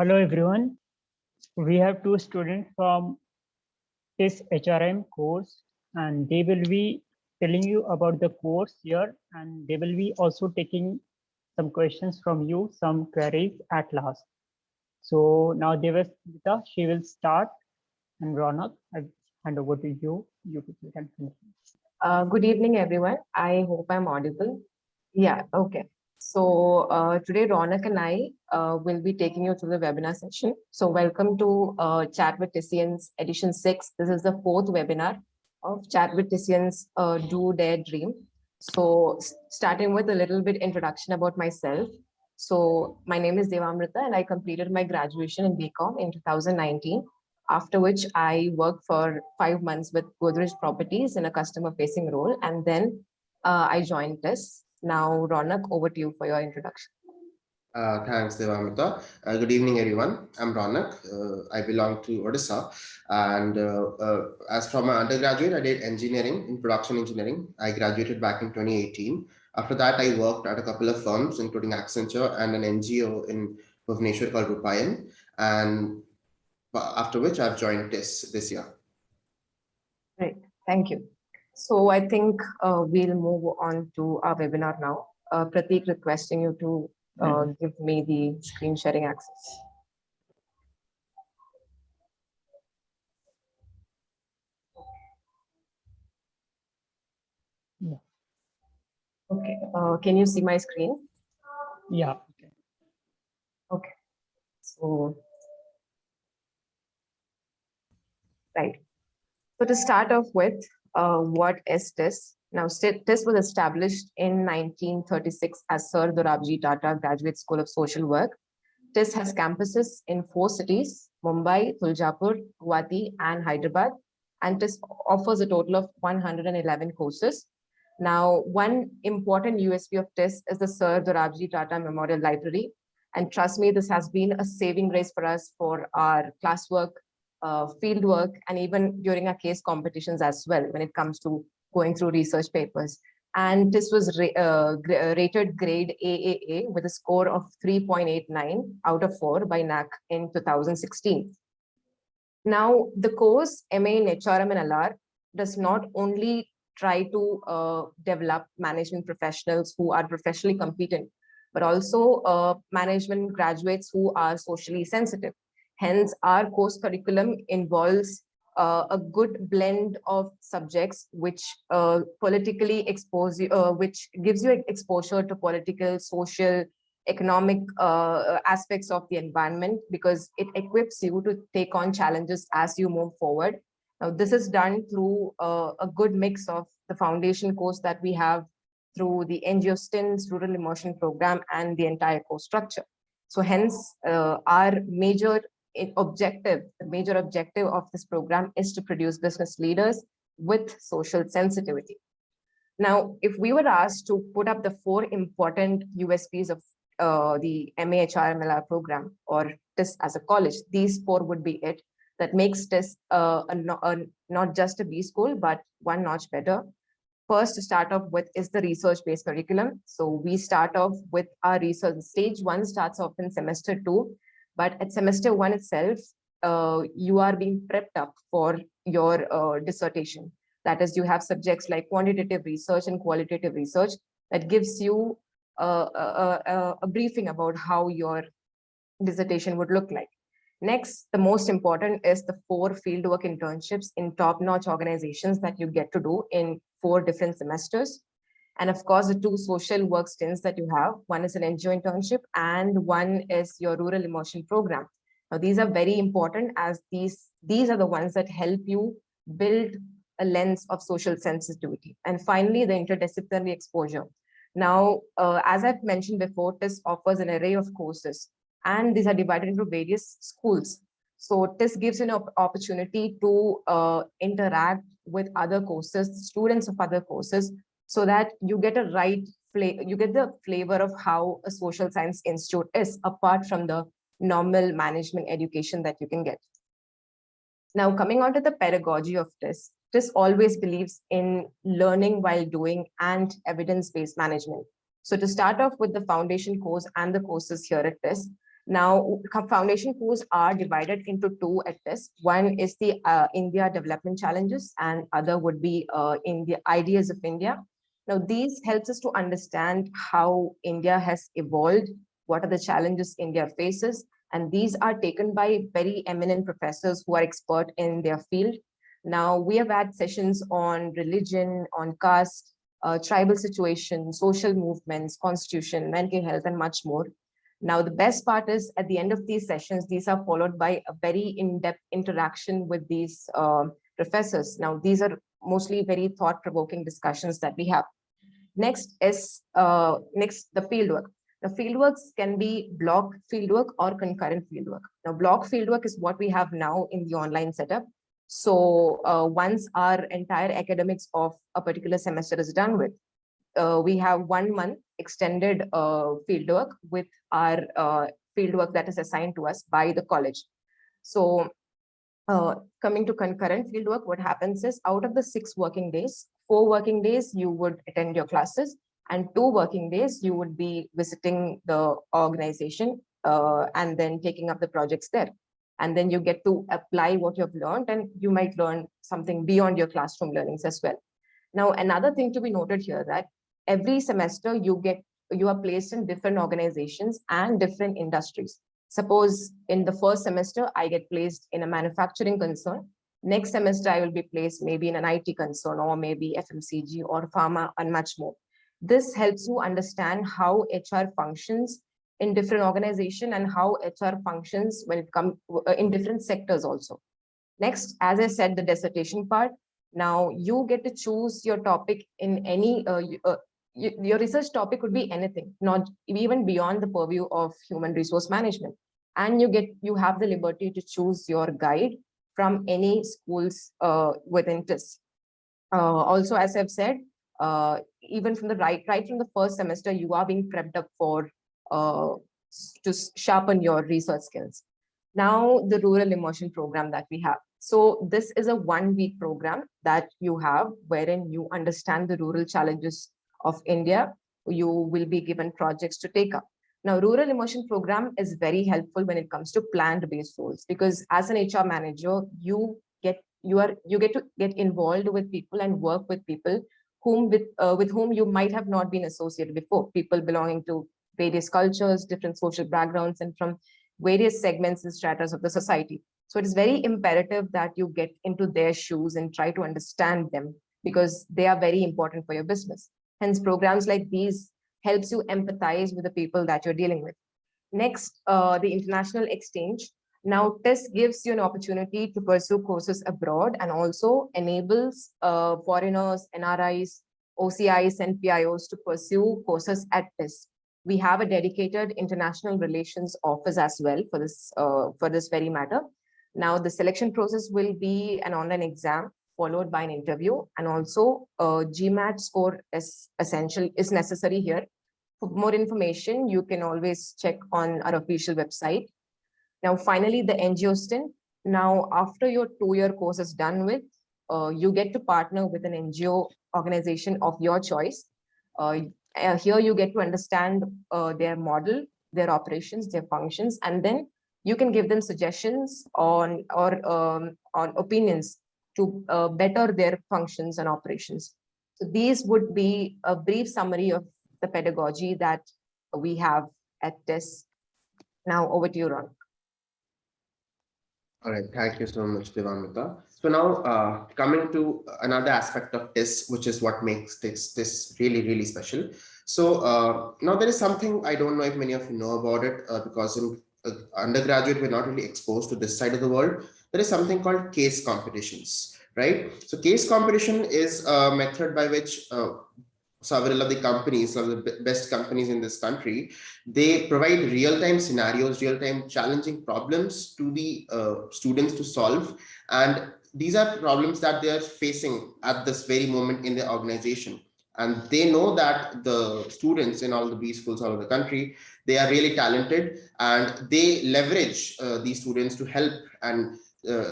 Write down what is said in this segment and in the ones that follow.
Hello everyone. We have two students from TISS HRM course and they will be telling you about the course here and they will be also taking some questions from you, some queries at last. So now Devamrutha, she will start, and Raunak, I hand over to you. You can finish. Good evening, everyone. I hope I'm audible. Yeah, okay. So today Raunak and I will be taking you through the webinar session. So welcome to Chat with TISSians edition 6. This is the fourth webinar of Chat with TISSians Do Dare Dream. So starting with a little bit introduction about myself. So my name is Devamrutha and I completed my graduation in BCom in 2019. After which I worked for 5 months with Godrej Properties in a customer-facing role, and then I joined TISS. Now, Raunak, over to you for your introduction. Thanks, Devamrutha. Good evening, everyone. I'm Raunak. I belong to Odisha, and as from my undergraduate, I did engineering in production engineering. I graduated back in 2018. After that, I worked at a couple of firms, including Accenture and an NGO in Bhubaneswar called Rupayan, and after which I've joined TISS this year. Great, thank you. So I think we'll move on to our webinar now. Prateek, requesting you to give me the screen sharing access. Yeah. Okay, can you see my screen? Yeah. Okay, so right. So to start off with, what is TISS? Now, TISS was established in 1936 as Sir Dorabji Tata Graduate School of Social Work. TISS has campuses in 4 cities, Mumbai, Tuljapur, Guwahati, and Hyderabad. And TISS offers a total of 111 courses. Now, one important USP of TISS is the Sir Dorabji Tata Memorial Library. And trust me, this has been a saving grace for us for our classwork, field work, and even during our case competitions as well when it comes to going through research papers. And this was rated grade AAA with a score of 3.89 out of 4 by NAC in 2016. Now, the course MA in HRM and LR does not only try to develop management professionals who are professionally competent, but also management graduates who are socially sensitive. Hence, our course curriculum involves a good blend of subjects which politically expose you, which gives you exposure to political, social, economic aspects of the environment, because it equips you to take on challenges as you move forward. Now, this is done through a good mix of the foundation course that we have through the NGO stints, Rural Immersion program, and the entire course structure. So hence, our major objective of this program is to produce business leaders with social sensitivity. Now, if we were asked to put up the 4 important USPs of the MA HRM LR program, or TISS as a college, these 4 would be it. That makes TISS not just a B school, but one notch better. First, to start off with is the research-based curriculum. So we start off with our research. Stage 1 starts off in semester 2, but at semester 1 itself, you are being prepped up for your dissertation. That is, you have subjects like quantitative research and qualitative research that gives you a briefing about how your dissertation would look like. Next, the most important is the 4 fieldwork internships in top-notch organizations that you get to do in 4 different semesters. And of course, the 2 social work stints that you have. One is an NGO internship and one is your Rural Immersion program. Now, these are very important as these are the ones that help you build a lens of social sensitivity. And finally, the interdisciplinary exposure. Now, as I've mentioned before, TISS offers an array of courses, and these are divided into various schools. So TISS gives you an opportunity to interact with other courses, students of other courses, so that you get the flavor of how a social science institute is, apart from the normal management education that you can get. Now, coming on to the pedagogy of TISS, TISS always believes in learning while doing and evidence-based management. So to start off with the foundation course and the courses here at TISS, Now, foundation courses are divided into two at TISS. One is the India development challenges, and other would be India ideas of India. Now, these helps us to understand how India has evolved, what are the challenges India faces, and these are taken by very eminent professors who are expert in their field. Now, we have had sessions on religion, on caste, tribal situation, social movements, constitution, mental health, and much more. Now, the best part is at the end of these sessions, these are followed by a very in-depth interaction with these professors. Now, these are mostly very thought-provoking discussions that we have. Next is the fieldwork. Now, fieldworks can be block fieldwork or concurrent fieldwork. Now, block fieldwork is what we have now in the online setup. So once our entire academics of a particular semester is done with, we have 1 month extended fieldwork with our fieldwork that is assigned to us by the college. So coming to concurrent fieldwork, what happens is out of the 6 working days, 4 working days you would attend your classes, and 2 working days you would be visiting the organization and then taking up the projects there. And then you get to apply what you've learned, and you might learn something beyond your classroom learnings as well. Now, another thing to be noted here that every semester you are placed in different organizations and different industries. Suppose in the first semester, I get placed in a manufacturing concern. Next semester, I will be placed maybe in an IT concern, or maybe FMCG or pharma, and much more. This helps you understand how HR functions in different organizations and how HR functions when it comes in different sectors also. Next, as I said, the dissertation part. Now you get to choose your topic in any, your research topic could be anything, not even beyond the purview of human resource management. And you have the liberty to choose your guide from any schools within TISS. Also, as I've said, even from the right from the first semester, you are being prepped up for to sharpen your research skills. Now, the rural immersion program that we have. So this is a 1-week program that you have wherein you understand the rural challenges of India. You will be given projects to take up. Now, rural immersion program is very helpful when it comes to planned-based roles, because as an HR manager, you get to get involved with people and work with people with whom you might have not been associated before. People belonging to various cultures, different social backgrounds, and from various segments and stratas of the society. So it is very imperative that you get into their shoes and try to understand them, because they are very important for your business. Hence, programs like these helps you empathize with the people that you're dealing with. Next, the international exchange. Now, TISS gives you an opportunity to pursue courses abroad and also enables foreigners, NRIs, OCIs, and PIOs to pursue courses at TISS. We have a dedicated international relations office as well for this very matter. Now, the selection process will be an online exam followed by an interview, and also GMAT score is necessary here. For more information, you can always check on our official website. Now, finally, the NGO stint. Now, after your 2-year course is done with, you get to partner with an NGO organization of your choice. Here, you get to understand their model, their operations, their functions, and then you can give them suggestions on opinions to better their functions and operations. So these would be a brief summary of the pedagogy that we have at TISS. Now over to you, Ron. All right, thank you so much, Devamrutha. So now coming to another aspect of TISS, which is what makes TISS really, really special. So now there is something I don't know if many of you know about it, because in undergraduate, we're not really exposed to this side of the world. There is something called case competitions, right? So case competition is a method by which several of the companies, some of the best companies in this country, they provide real-time scenarios, real-time challenging problems to the students to solve. And these are problems that they are facing at this very moment in their organization. And they know that the students in all the B schools all over the country, they are really talented, and they leverage these students to help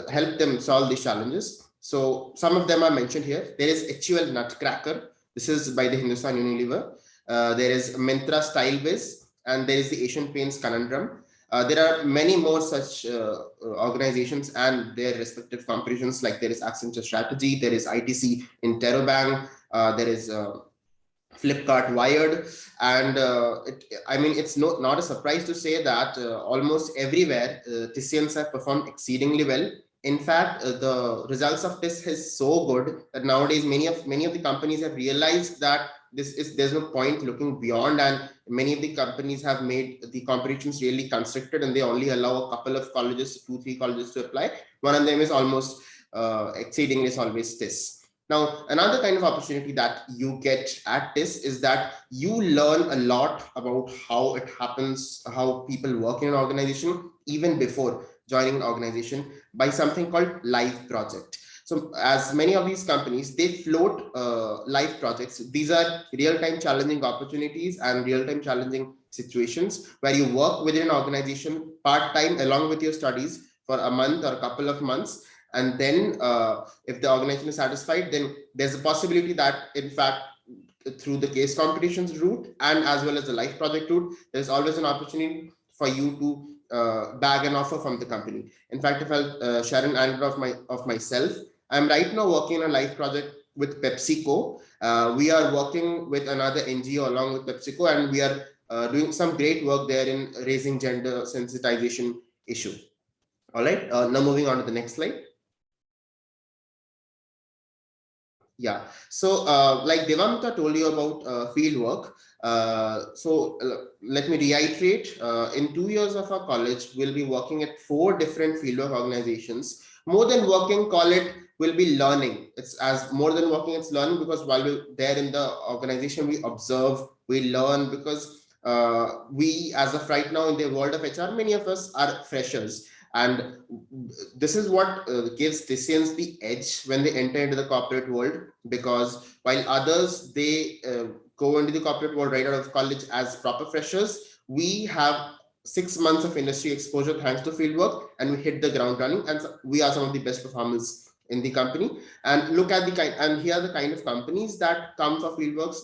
help them solve these challenges. So some of them are mentioned here. There is HUL Nutcracker. This is by the Hindustan Unilever. There is Myntra Style Biz, and there is the Asian Paints Conundrum. There are many more such organizations and their respective competitions, like there is Accenture Strategy, there is ITC Interrobank, there is Flipkart Wired, and I mean, it's not a surprise to say that almost everywhere TISSians have performed exceedingly well. In fact, the results of TISS is so good that nowadays many of the companies have realized that there's no point looking beyond, and many of the companies have made the competitions really constricted, and they only allow a couple of colleges, 2-3 colleges to apply. One of them is almost exceedingly is always TISS. Now, another kind of opportunity that you get at TISS is that you learn a lot about how it happens, how people work in an organization, even before joining an organization, by something called live project. So as many of these companies, they float live projects. These are real-time challenging opportunities and real-time challenging situations where you work within an organization part-time along with your studies for a month or a couple of months. And then if the organization is satisfied, then there's a possibility that, in fact, through the case competitions route and as well as the live project route, there's always an opportunity for you to bag an offer from the company. In fact, if I'll share an anecdote of myself, I'm right now working on a live project with PepsiCo. We are working with another NGO along with PepsiCo, and we are doing some great work there in raising gender sensitization issue. All right, now moving on to the next slide. Yeah, so like Devamrutha told you about field work. Let me reiterate, in 2 years of our college, we'll be working at 4 different fieldwork organizations. More than working, call it, will be learning. It's as more than working, it's learning, because while we're there in the organization, we observe, we learn, because we, as of right now in the world of HR, many of us are freshers. And this is what gives TISSians the edge when they enter into the corporate world, because while others, they go into the corporate world right out of college as proper freshers, we have 6 months of industry exposure thanks to fieldwork, and we hit the ground running, and we are some of the best performers in the company. And look at the kind, and here are the kind of companies that come for fieldworks.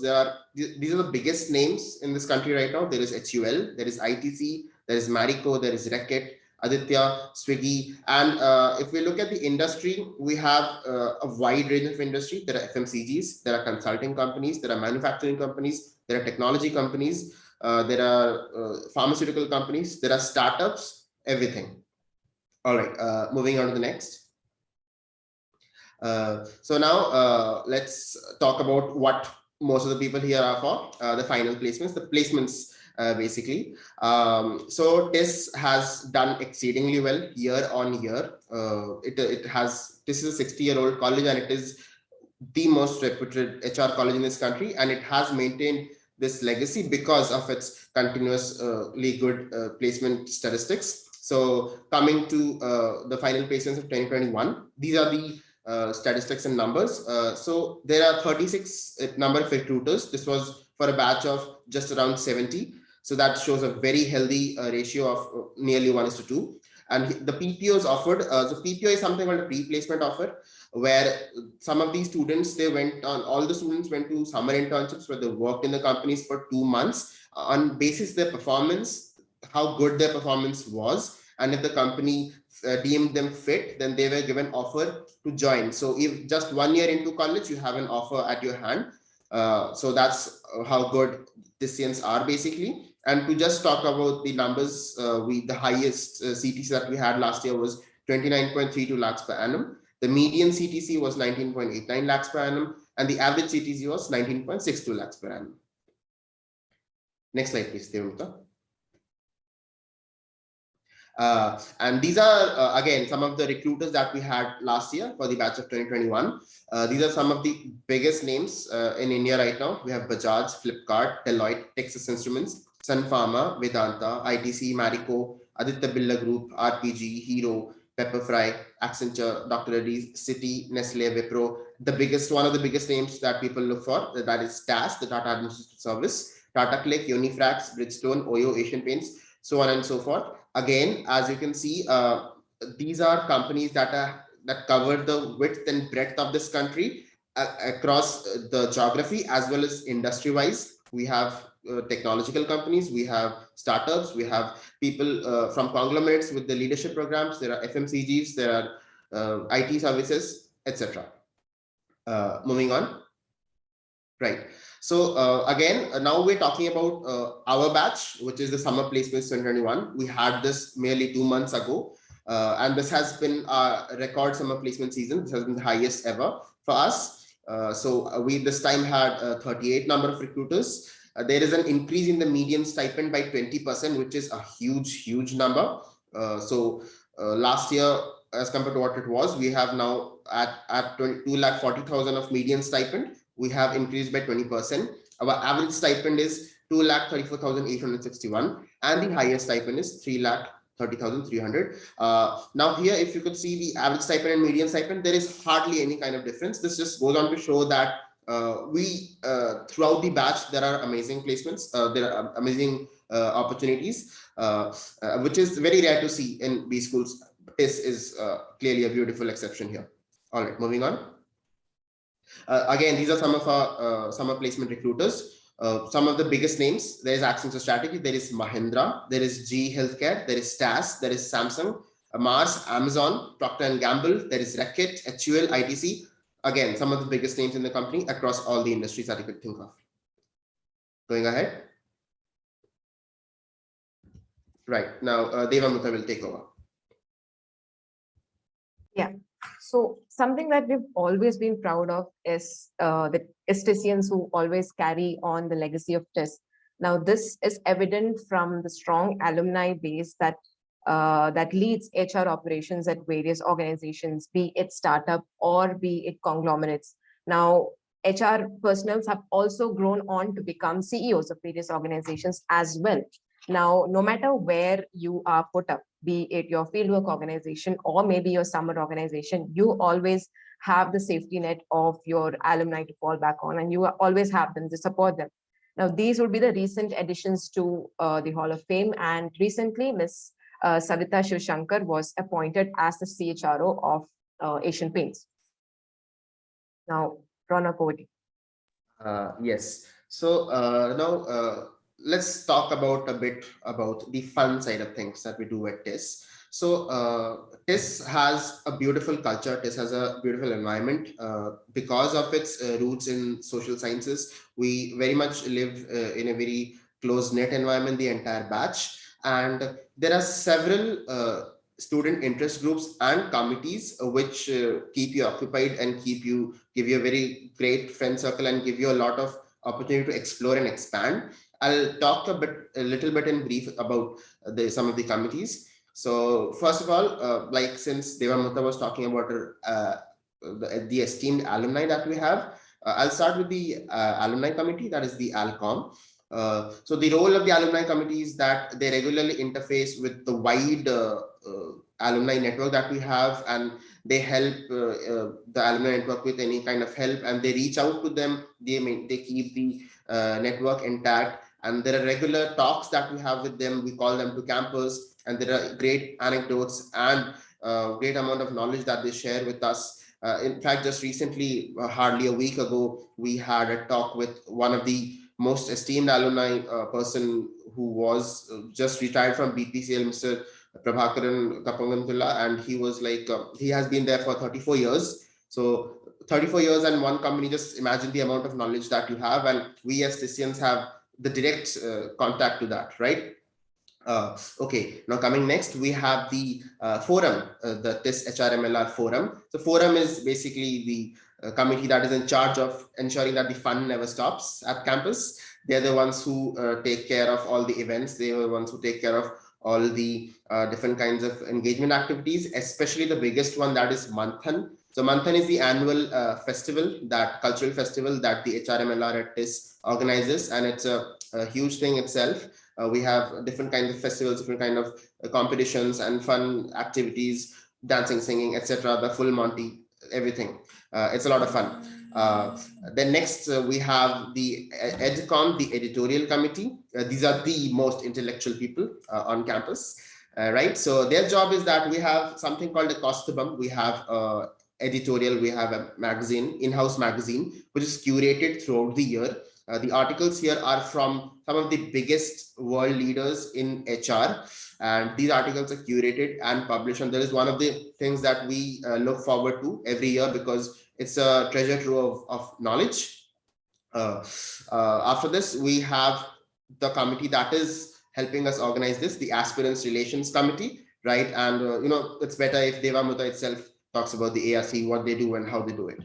These are the biggest names in this country right now. There is HUL, there is ITC, there is Marico, there is Reckitt, Aditya, Swiggy. And if we look at the industry, we have a wide range of industry. There are FMCGs, there are consulting companies, there are manufacturing companies, there are technology companies, there are pharmaceutical companies, there are startups, everything. All right, moving on to the next. So now let's talk about what most of the people here are for, the final placements, the placements. Basically, so TISS has done exceedingly well year on year. TISS is a 60-year-old college, and it is the most reputed HR college in this country, and it has maintained this legacy because of its continuously good placement statistics. So coming to the final placements of 2021, these are the statistics and numbers. So there are 36 number of recruiters. This was for a batch of just around 70. So that shows a very healthy ratio of nearly 1:2. And the PPOs offered, so PPO is something called a pre-placement offer, where some of these students, all the students went to summer internships where they worked in the companies for 2 months on basis their performance, how good their performance was. And if the company deemed them fit, then they were given offer to join. So if just 1 year into college, you have an offer at your hand. So that's how good TISSians are basically. And to just talk about the numbers, the highest CTC that we had last year was 29.32 lakhs per annum. The median CTC was 19.89 lakhs per annum, and the average CTC was 19.62 lakhs per annum. Next slide, please, Devamrutha. And these are, again, some of the recruiters that we had last year for the batch of 2021. These are some of the biggest names in India right now. We have Bajaj, Flipkart, Deloitte, Texas Instruments, Sun Pharma, Vedanta, ITC, Marico, Aditya Birla Group, RPG, Hero, Pepperfry, Accenture, Dr. Reddy's, Citi, Nestle, Wipro. One of the biggest names that people look for, that is TAS, the Tata Administrative Service, Tata Click, Unifrax, Bridgestone, Oyo, Asian Paints, so on and so forth. Again, as you can see, these are companies that cover the width and breadth of this country across the geography as well as industry-wise. we have technological companies, we have startups, we have people from conglomerates with the leadership programs, there are FMCGs, there are IT services, etc. Moving on. Right. So again, now we're talking about our batch, which is the summer placements 2021. We had this merely 2 months ago. And this has been a record summer placement season. This has been the highest ever for us. So we this time had 38 number of recruiters. There is an increase in the median stipend by 20%, which is a huge number. So last year, as compared to what it was, we have now at 2,40,000 of median stipend. We have increased by 20%. Our average stipend is 2,34,861, and the highest stipend is 3,30,300. Now here, if you could see the average stipend and median stipend, there is hardly any kind of difference. This just goes on to show that throughout the batch, there are amazing placements, there are amazing opportunities, which is very rare to see in B schools. TISS is clearly a beautiful exception here. All right, moving on. Again, these are some of our summer placement recruiters. Some of the biggest names: there is Accenture Strategy, there is Mahindra, there is GE Healthcare, there is TAS, there is Samsung, Mars, Amazon, Procter & Gamble, there is Reckitt, HUL, ITC. Again, some of the biggest names in the company across all the industries that you could think of. Going ahead. Right, now Devamrutha will take over. Yeah. So something that we've always been proud of is the TISSians who always carry on the legacy of TISS. Now, this is evident from the strong alumni base that that leads HR operations at various organizations, be it startup or be it conglomerates. Now, HR personnel have also grown on to become CEOs of various organizations as well. Now, no matter where you are put up, be it your fieldwork organization or maybe your summer organization, you always have the safety net of your alumni to fall back on, and you always have them to support them. Now, these would be the recent additions to the Hall of Fame, and recently Ms. Savita Shivshankar was appointed as the CHRO of Asian Paints. Now, Raunak, over to you. Yes. So now let's talk about a bit about the fun side of things that we do at TISS. So TISS has a beautiful culture. TISS has a beautiful environment because of its roots in social sciences. We very much live in a very close-knit environment, the entire batch. And there are several student interest groups and committees which keep you occupied and give you a very great friend circle and give you a lot of opportunity to explore and expand. I'll talk a little bit in brief about some of the committees. So first of all, like since Devamrutha was talking about the esteemed alumni that we have, I'll start with the alumni committee, that is the ALCOM. So the role of the alumni committee is that they regularly interface with the wide alumni network that we have, and they help the alumni network with any kind of help, and they reach out to them. They keep the network intact, and there are regular talks that we have with them. We call them to campus, and there are great anecdotes and great amount of knowledge that they share with us. In fact, just recently, hardly a week ago, we had a talk with one of the most esteemed alumni person who was just retired from BPCL, Mr. Prabhakaran Kapangantula, and he was like, he has been there for 34 years. So 34 years and one company, just imagine the amount of knowledge that you have, and we as TISSians have the direct contact to that, right? Okay, now coming next, we have the forum, the TISS HRM LR Forum. The forum is basically the committee that is in charge of ensuring that the fun never stops at campus. They're the ones who take care of all the events. They are the ones who take care of all the different kinds of engagement activities, especially the biggest one, that is Manthan. So Manthan is the annual festival, that cultural festival that the HRM LR at TISS organizes, and it's a huge thing itself. We have different kinds of festivals, different kind of competitions and fun activities, dancing, singing, etc. The full Monty, everything. It's a lot of fun. Then next we have the EdCon, the editorial committee. These are the most intellectual people on campus, right? So their job is that we have something called a Kostabam. We have editorial, we have a magazine, in-house magazine, which is curated throughout the year. The articles here are from some of the biggest world leaders in HR, and these articles are curated and published. And there is one of the things that we look forward to every year because it's a treasure trove of knowledge. After this, we have the committee that is helping us organize this, the Aspirants Relations Committee, right? And it's better if Devamrutha itself talks about the ARC, what they do and how they do it.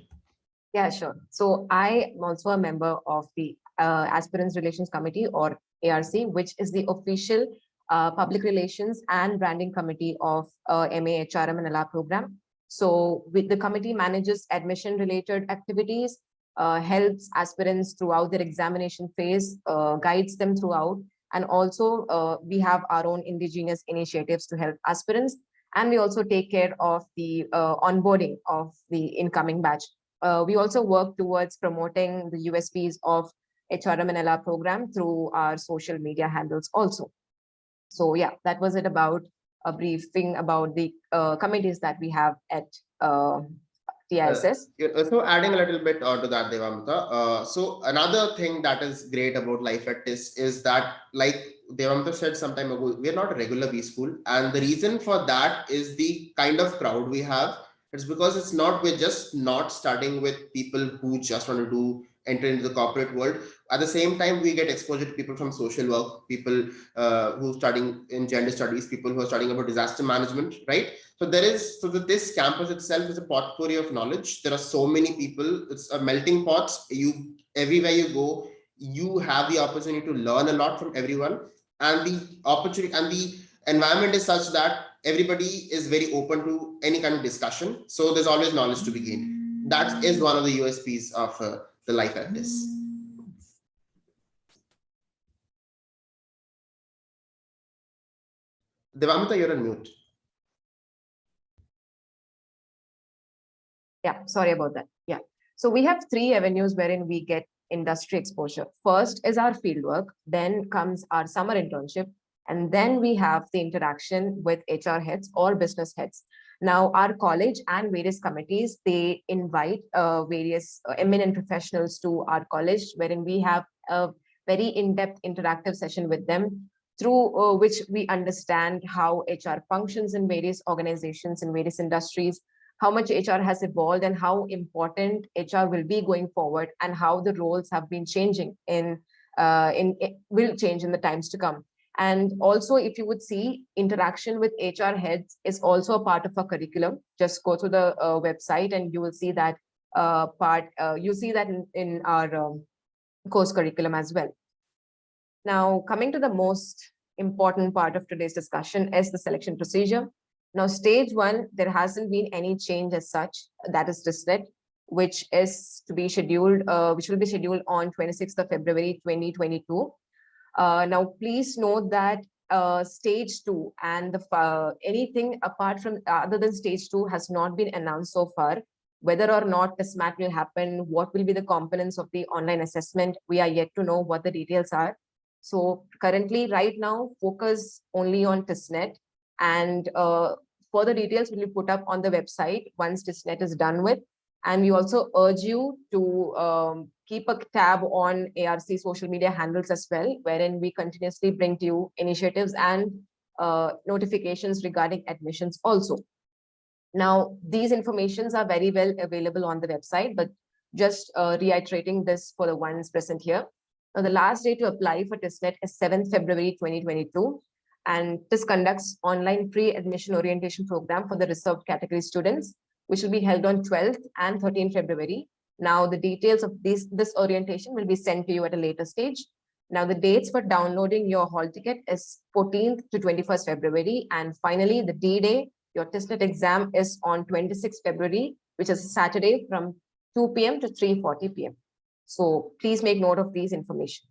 Yeah, sure. So I am also a member of the Aspirants Relations Committee, or ARC, which is the official public relations and branding committee of MA HRM and LR program. So the committee manages admission related activities, helps aspirants throughout their examination phase, guides them throughout, and also we have our own indigenous initiatives to help aspirants, and we also take care of the onboarding of the incoming batch. We also work towards promoting the USPs of HRM and LR program through our social media handles also. So yeah, that was it about a briefing about the committees that we have at TISS. So adding a little bit to that, Devamrutha. So another thing that is great about life at TISS is that, like Devamrutha said some time ago, we are not a regular B school. And the reason for that is the kind of crowd we have. It's because we're just not studying with people who just want to enter into the corporate world. At the same time, we get exposure to people from social work, people who are studying in gender studies, people who are studying about disaster management, right? So this campus itself is a potpourri of knowledge. There are so many people. It's a melting pot. Everywhere you go, you have the opportunity to learn a lot from everyone, and the opportunity and the environment is such that everybody is very open to any kind of discussion. So there's always knowledge to be gained. That is one of the USPs of the life at TISS. Devamrutha, you're on mute. Yeah, sorry about that. Yeah. So we have 3 avenues wherein we get industry exposure. First is our fieldwork, then comes our summer internship, and then we have the interaction with HR heads or business heads. Now, our college and various committees, they invite various eminent professionals to our college, wherein we have a very in-depth interactive session with them, through which we understand how HR functions in various organizations, in various industries, how much HR has evolved and how important HR will be going forward, and how the roles have been changing will change in the times to come. And also, if you would see, interaction with HR heads is also a part of our curriculum. Just go to the website and you will see that you see that in our course curriculum as well. Now, coming to the most important part of today's discussion is the selection procedure. Now, stage 1, there hasn't been any change as such. That is TISSNET, which is to be scheduled, which will be scheduled on 26th of February, 2022. Now, please note that stage 2 and anything apart from other than stage 2 has not been announced so far. Whether or not TISSMAT will happen, what will be the components of the online assessment, we are yet to know what the details are. So currently, right now, focus only on TISSNET, and further details will be put up on the website once TISSNET is done with. And we also urge you to keep a tab on ARC social media handles as well, wherein we continuously bring to you initiatives and notifications regarding admissions also. Now, these informations are very well available on the website, but just reiterating this for the ones present here. Now, the last day to apply for TISSNET is 7th February 2022. And TISS conducts online pre-admission orientation program for the reserved category students, which will be held on 12th and 13th February. Now, the details of this orientation will be sent to you at a later stage. Now, the dates for downloading your hall ticket is 14th to 21st February. And finally, the D-Day, your TISSNET exam is on 26th February, which is Saturday from 2 p.m. to 3:40 p.m. So please make note of these information.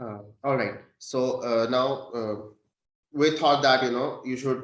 All right. So now we thought that, you should,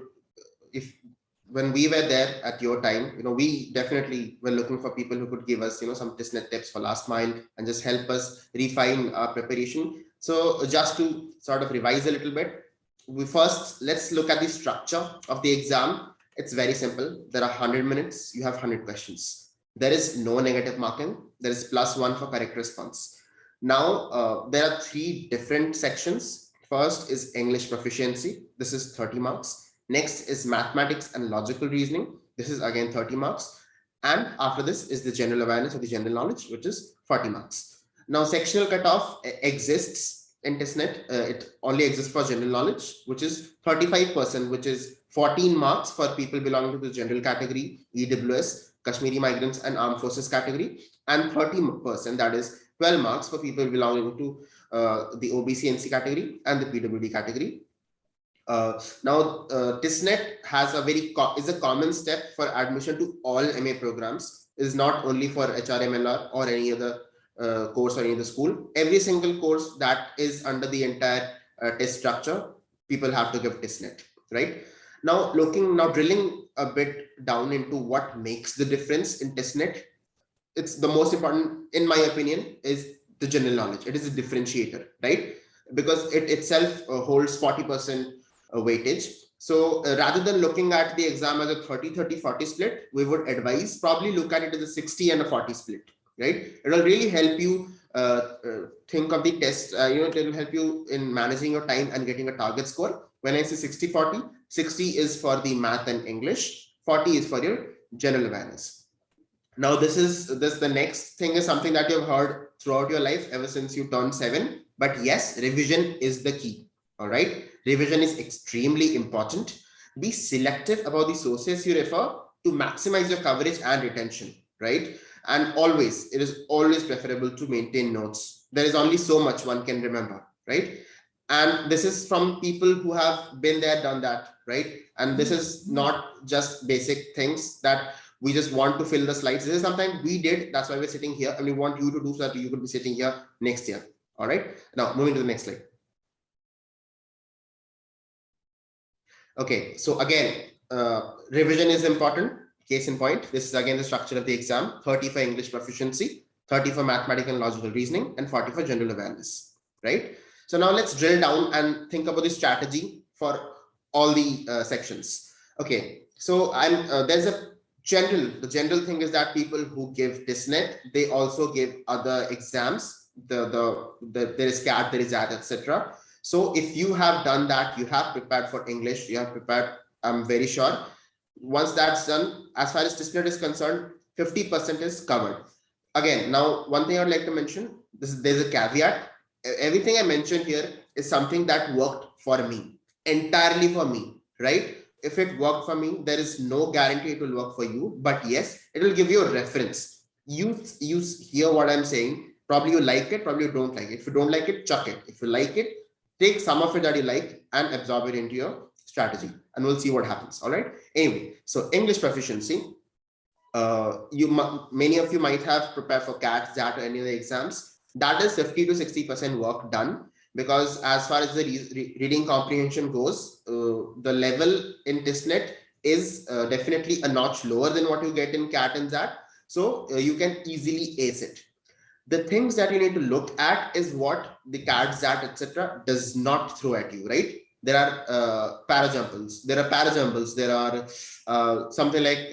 when we were there at your time, we definitely were looking for people who could give us, some TISSNET tips for last mile and just help us refine our preparation. So just to sort of revise a little bit, let's look at the structure of the exam. It's very simple. There are 100 minutes. You have 100 questions. There is no negative marking. there is +1 for correct response. Now, there are 3 different sections. First is English proficiency. This is 30 marks. Next is mathematics and logical reasoning. This is again 30 marks. And after this is the general awareness or the general knowledge, which is 40 marks. Now, sectional cutoff exists in TISSNET. It only exists for general knowledge, which is 35%, which is 14 marks for people belonging to the general category, EWS, Kashmiri migrants and armed forces category, and 30%, that is 12 marks for people belonging to the OBC NC category and the PWD category. Now, TISSNET has is a common step for admission to all MA programs. It is not only for HRM LR or any other course or any other school. Every single course that is under the entire test structure, people have to give TISSNET, right? Now, drilling a bit down into what makes the difference in TISSNET. It's the most important, in my opinion, is the general knowledge. It is a differentiator, right? Because it itself holds 40% weightage. So rather than looking at the exam as a 30-30-40 split, we would advise probably look at it as a 60 and a 40 split, right? It will really help you think of the test. It will help you in managing your time and getting a target score. When I say 60-40, 60 is for the math and English, 40 is for your general awareness. Now, the next thing is something that you've heard throughout your life ever since you turned 7. But yes, revision is the key. All right. Revision is extremely important. Be selective about the sources you refer to maximize your coverage and retention, right? And it is always preferable to maintain notes. There is only so much one can remember, right? And this is from people who have been there, done that, right? And this is not just basic things that we just want to fill the slides. This is something we did. That's why we're sitting here, and we want you to do so that you could be sitting here next year. All right. Now, moving to the next slide. Okay. So again, revision is important. Case in point, this is again the structure of the exam: 30 for English proficiency, 30 for mathematical and logical reasoning, and 40 for general awareness, right? So now let's drill down and think about the strategy for all the sections. Okay. So there's the general thing is that people who give TISSNET, they also give other exams. There is CAT, there is AT, etc. So if you have done that, you have prepared for English, you have prepared, I'm very sure. Once that's done, as far as TISSNET is concerned, 50% is covered. Again, now one thing I would like to mention, there's a caveat. Everything I mentioned here is something that worked for me, entirely for me, right? If it worked for me, there is no guarantee it will work for you, but yes, it will give you a reference. You hear what I'm saying. Probably you like it, probably you don't like it. If you don't like it, chuck it. If you like it, take some of it that you like and absorb it into your strategy, and we'll see what happens. All right. Anyway, so English proficiency. Many of you might have prepared for CAT, ZAT, or any of the exams. That is 50 to 60% work done. Because as far as the reading comprehension goes, the level in TISSNET is definitely a notch lower than what you get in CAT and ZAT. So you can easily ace it. The things that you need to look at is what the CAT, ZAT, etc. does not throw at you, right? There are parajumbles. There are something like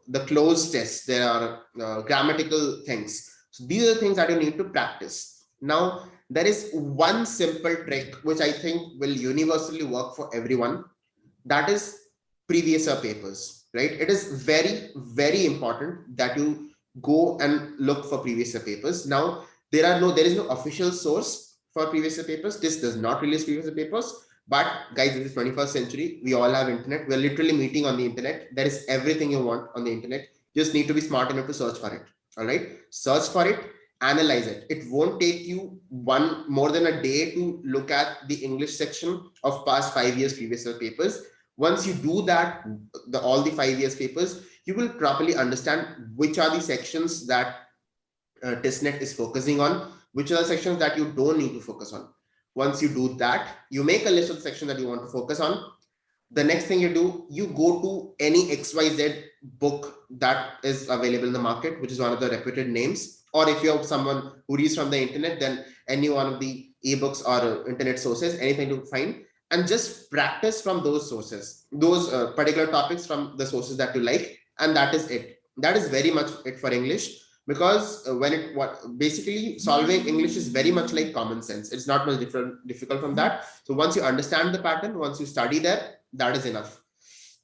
the closed tests. There are grammatical things. So these are the things that you need to practice. Now, there is one simple trick which I think will universally work for everyone. That is previous year papers, right? It is very, very important that you go and look for previous year papers. Now, there is no official source for previous year papers. This does not release previous year papers. But guys, this is 21st century. We all have internet. We're literally meeting on the internet. There is everything you want on the internet. You just need to be smart enough to search for it. All right. Search for it. Analyze it. It won't take you more than a day to look at the English section of past 5 years previous year papers. Once you do that, all the 5 years papers, you will properly understand which are the sections that TISSNET is focusing on, which are the sections that you don't need to focus on. Once you do that, you make a list of the sections that you want to focus on. The next thing you do, you go to any XYZ book that is available in the market, which is one of the reputed names. Or if you have someone who reads from the internet, then any one of the ebooks or internet sources, anything to find, and just practice from those sources, those particular topics from the sources that you like. And that is it. That is very much it for English. because basically solving English is very much like common sense. It's not much difficult from that. So once you understand the pattern, once you study there, that is enough.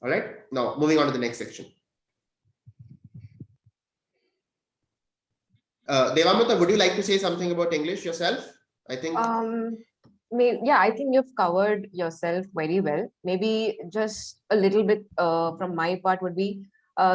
All right. Now moving on to the next section. Devamrutha, would you like to say something about English yourself? I think. Yeah, I think you've covered yourself very well. Maybe just a little bit from my part would be,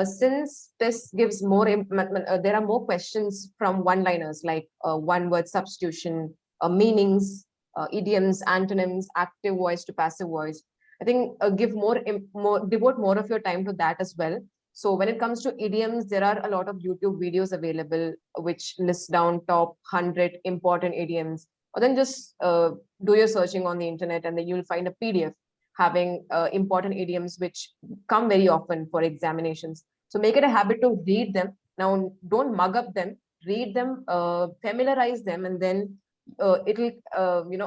since this gives more, there are more questions from one-liners like one-word substitution, meanings, idioms, antonyms, active voice to passive voice. I think devote more of your time to that as well. So when it comes to idioms, there are a lot of YouTube videos available which list down top 100 important idioms. Or then just do your searching on the internet, and then you'll find a PDF having important idioms which come very often for examinations. So make it a habit to read them. Now, don't mug up them, read them, familiarize them, and then it'll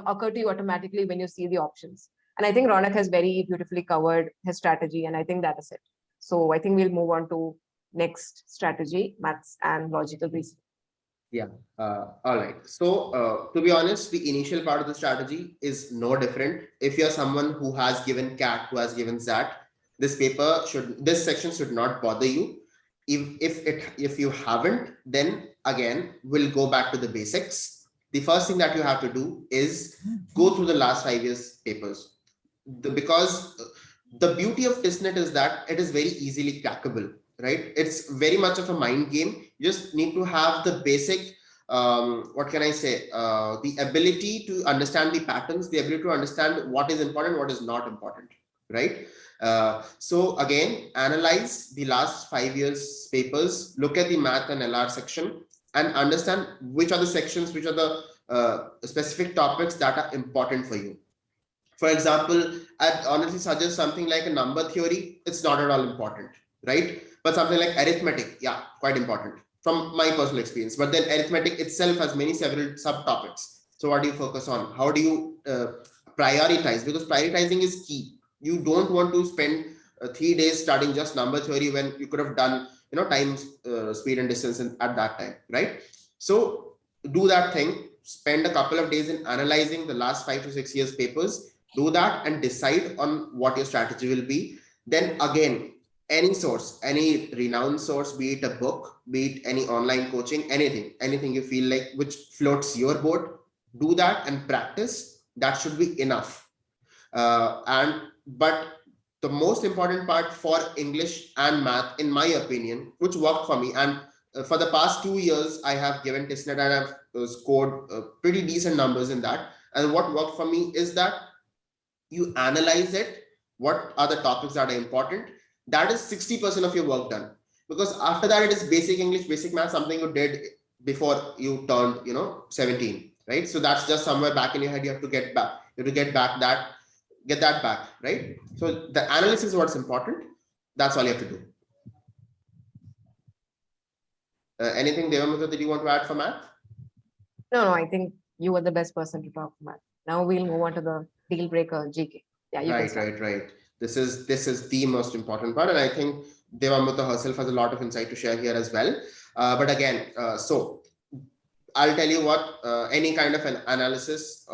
occur to you automatically when you see the options. And I think Raunak has very beautifully covered his strategy, and I think that is it. So I think we'll move on to next strategy, maths and logical reasoning. Yeah. All right. So to be honest, the initial part of the strategy is no different. If you're someone who has given CAT, who has given ZAT, this section should not bother you. If you haven't, then again, we'll go back to the basics. The first thing that you have to do is go through the last 5 years papers. Because the beauty of TISSNET is that it is very easily crackable. Right? It's very much of a mind game. You just need to have the basic, what can I say? The ability to understand the patterns, the ability to understand what is important, what is not important, right? So again, analyze the last 5 years papers, look at the math and LR section, and understand which are the sections, which are the specific topics that are important for you. For example, I'd honestly suggest something like a number theory. It's not at all important, right? But something like arithmetic, yeah, quite important from my personal experience. But then arithmetic itself has several subtopics. So what do you focus on? How do you prioritize? Because prioritizing is key. You don't want to spend 3 days studying just number theory when you could have done, time, speed and distance at that time, right? So do that thing. Spend a couple of days in analyzing the last 5 to 6 years papers. Do that and decide on what your strategy will be. Then again, any source, any renowned source, be it a book, be it any online coaching, anything you feel like which floats your boat, do that and practice. That should be enough. But the most important part for English and math, in my opinion, which worked for me, and for the past 2 years, I have given TISSNET and I've scored pretty decent numbers in that. And what worked for me is that you analyze it. What are the topics that are important? That is 60% of your work done, because after that it is basic English, basic math, something you did before you turned 17, right? So that's just somewhere back in your head. You have to get that back, right? So the analysis is what's important. That's all you have to do. Anything, Devamrutha, that you want to add for math? No, I think you were the best person to talk for math. Now we'll move on to the deal breaker GK. Yeah, you right. This is the most important part, and I think Devamrutha herself has a lot of insight to share here as well. But again, so I'll tell you what, any kind of an analysis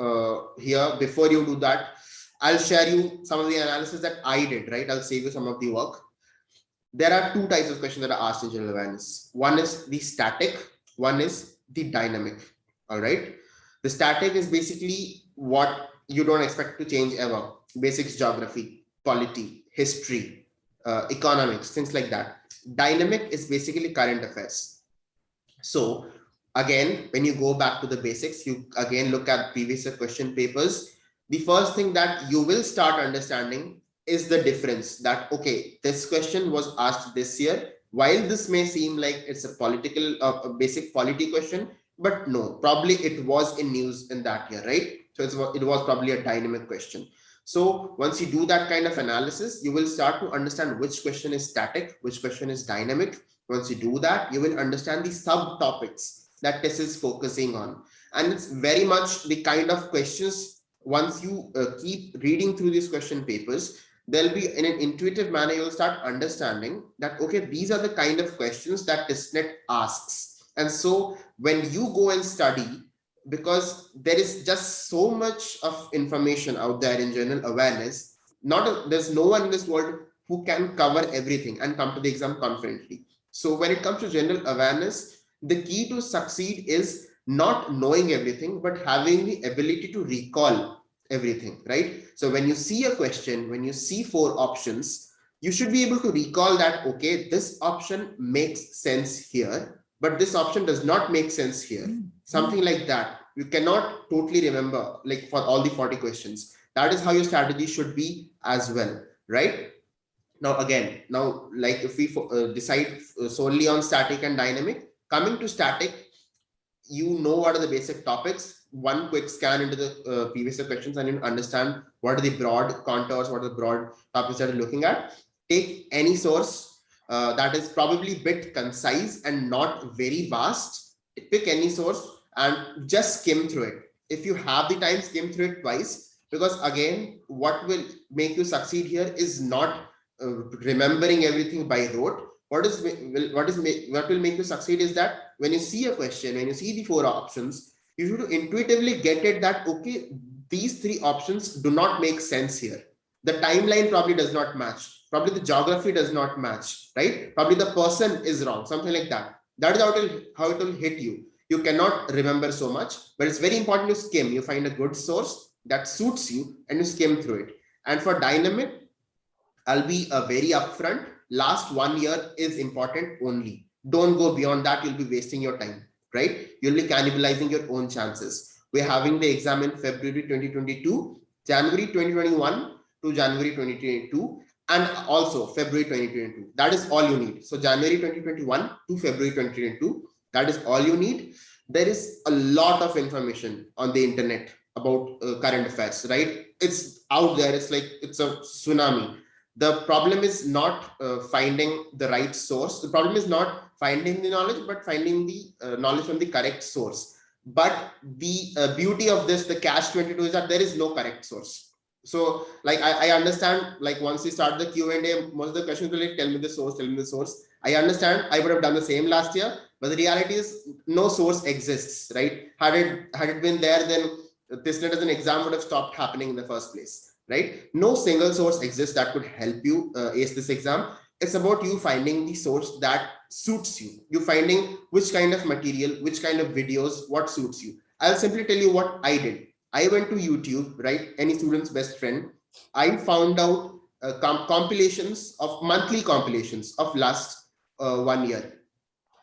here, before you do that, I'll share you some of the analysis that I did, right? I'll save you some of the work. There are 2 types of questions that are asked in general awareness. One is the static, one is the dynamic, all right? The static is basically what you don't expect to change ever. Basics, geography, polity, history, economics, things like that. Dynamic is basically current affairs. So again, when you go back to the basics, you again look at previous question papers. The first thing that you will start understanding is the difference that, okay, this question was asked this year. While this may seem like it's a a basic polity question, but no, probably it was in news in that year, right? So it was probably a dynamic question. So once you do that kind of analysis, you will start to understand which question is static, which question is dynamic. Once you do that, you will understand the subtopics that TISS is focusing on. And it's very much the kind of questions, once you keep reading through these question papers, there'll be in an intuitive manner, you'll start understanding that, okay, these are the kind of questions that TISSNET asks. And so when you go and study, because there is just so much of information out there in general awareness, there's no one in this world who can cover everything and come to the exam confidently. So when it comes to general awareness, the key to succeed is not knowing everything, but having the ability to recall everything, right? So when you see a question, when you see 4 options, you should be able to recall that, okay, this option makes sense here, but this option does not make sense here. Something like that. You cannot totally remember like for all the 40 questions. That is how your strategy should be as well, right? Now again, like if we decide solely on static and dynamic, coming to static, you know what are the basic topics. One quick scan into the previous questions and you understand what are the broad contours, what are the broad topics that you're looking at. Take any source that is probably a bit concise and not very vast. Pick any source and just skim through it. If you have the time, skim through it twice, because again, what will make you succeed here is not remembering everything by rote. What will make you succeed is that when you see a question, when you see the 4 options, you should intuitively get it that, okay, these 3 options do not make sense here. The timeline probably does not match. Probably the geography does not match, right? Probably the person is wrong, something like that. That is how it will hit you. You cannot remember so much, but it's very important to skim. You find a good source that suits you and you skim through it. And for dynamic, I'll be very upfront. Last 1 year is important only. Don't go beyond that. You'll be wasting your time, right? You'll be cannibalizing your own chances. We're having the exam in February 2022, January 2021 to January 2022, and also February 2022. That is all you need. So January 2021 to February 2022, that is all you need. There is a lot of information on the internet about current affairs, right? It's out there. It's like, it's a tsunami. The problem is not finding the right source. The problem is not finding the knowledge, but finding the knowledge from the correct source. But the beauty of this, the catch-22 is that there is no correct source. So like, I understand, like once you start the Q&A, most of the questions will like, tell me the source, tell me the source. I understand, I would have done the same last year, but the reality is no source exists, right? Had it been there, then TISSNET as an exam would have stopped happening in the first place, right? No single source exists that could help you ace this exam. It's about you finding the source that suits you. You finding which kind of material, which kind of videos, what suits you. I'll simply tell you what I did. I went to YouTube, right? Any student's best friend. I found out monthly compilations of last 1 year,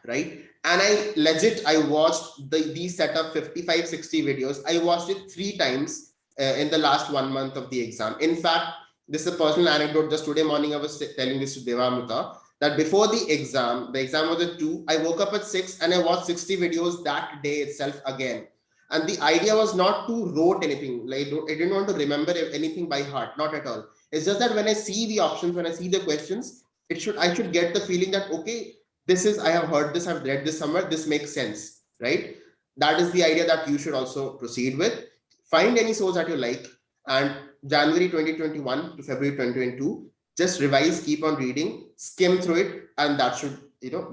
right? And I watched these set of 55, 60 videos. I watched it 3 times in the last 1 month of the exam. In fact, this is a personal anecdote. Just today morning, I was telling this to Devamrutha that before the exam was at 2, I woke up at 6 and I watched 60 videos that day itself again. And the idea was not to rote anything. Like I didn't want to remember anything by heart, not at all. It's just that when I see the options, when I see the questions, I should get the feeling that, okay, I have heard this, I've read this somewhere, this makes sense, right? That is the idea that you should also proceed with. Find any source that you like, and January 2021 to February 2022, just revise, keep on reading, skim through it, and that should,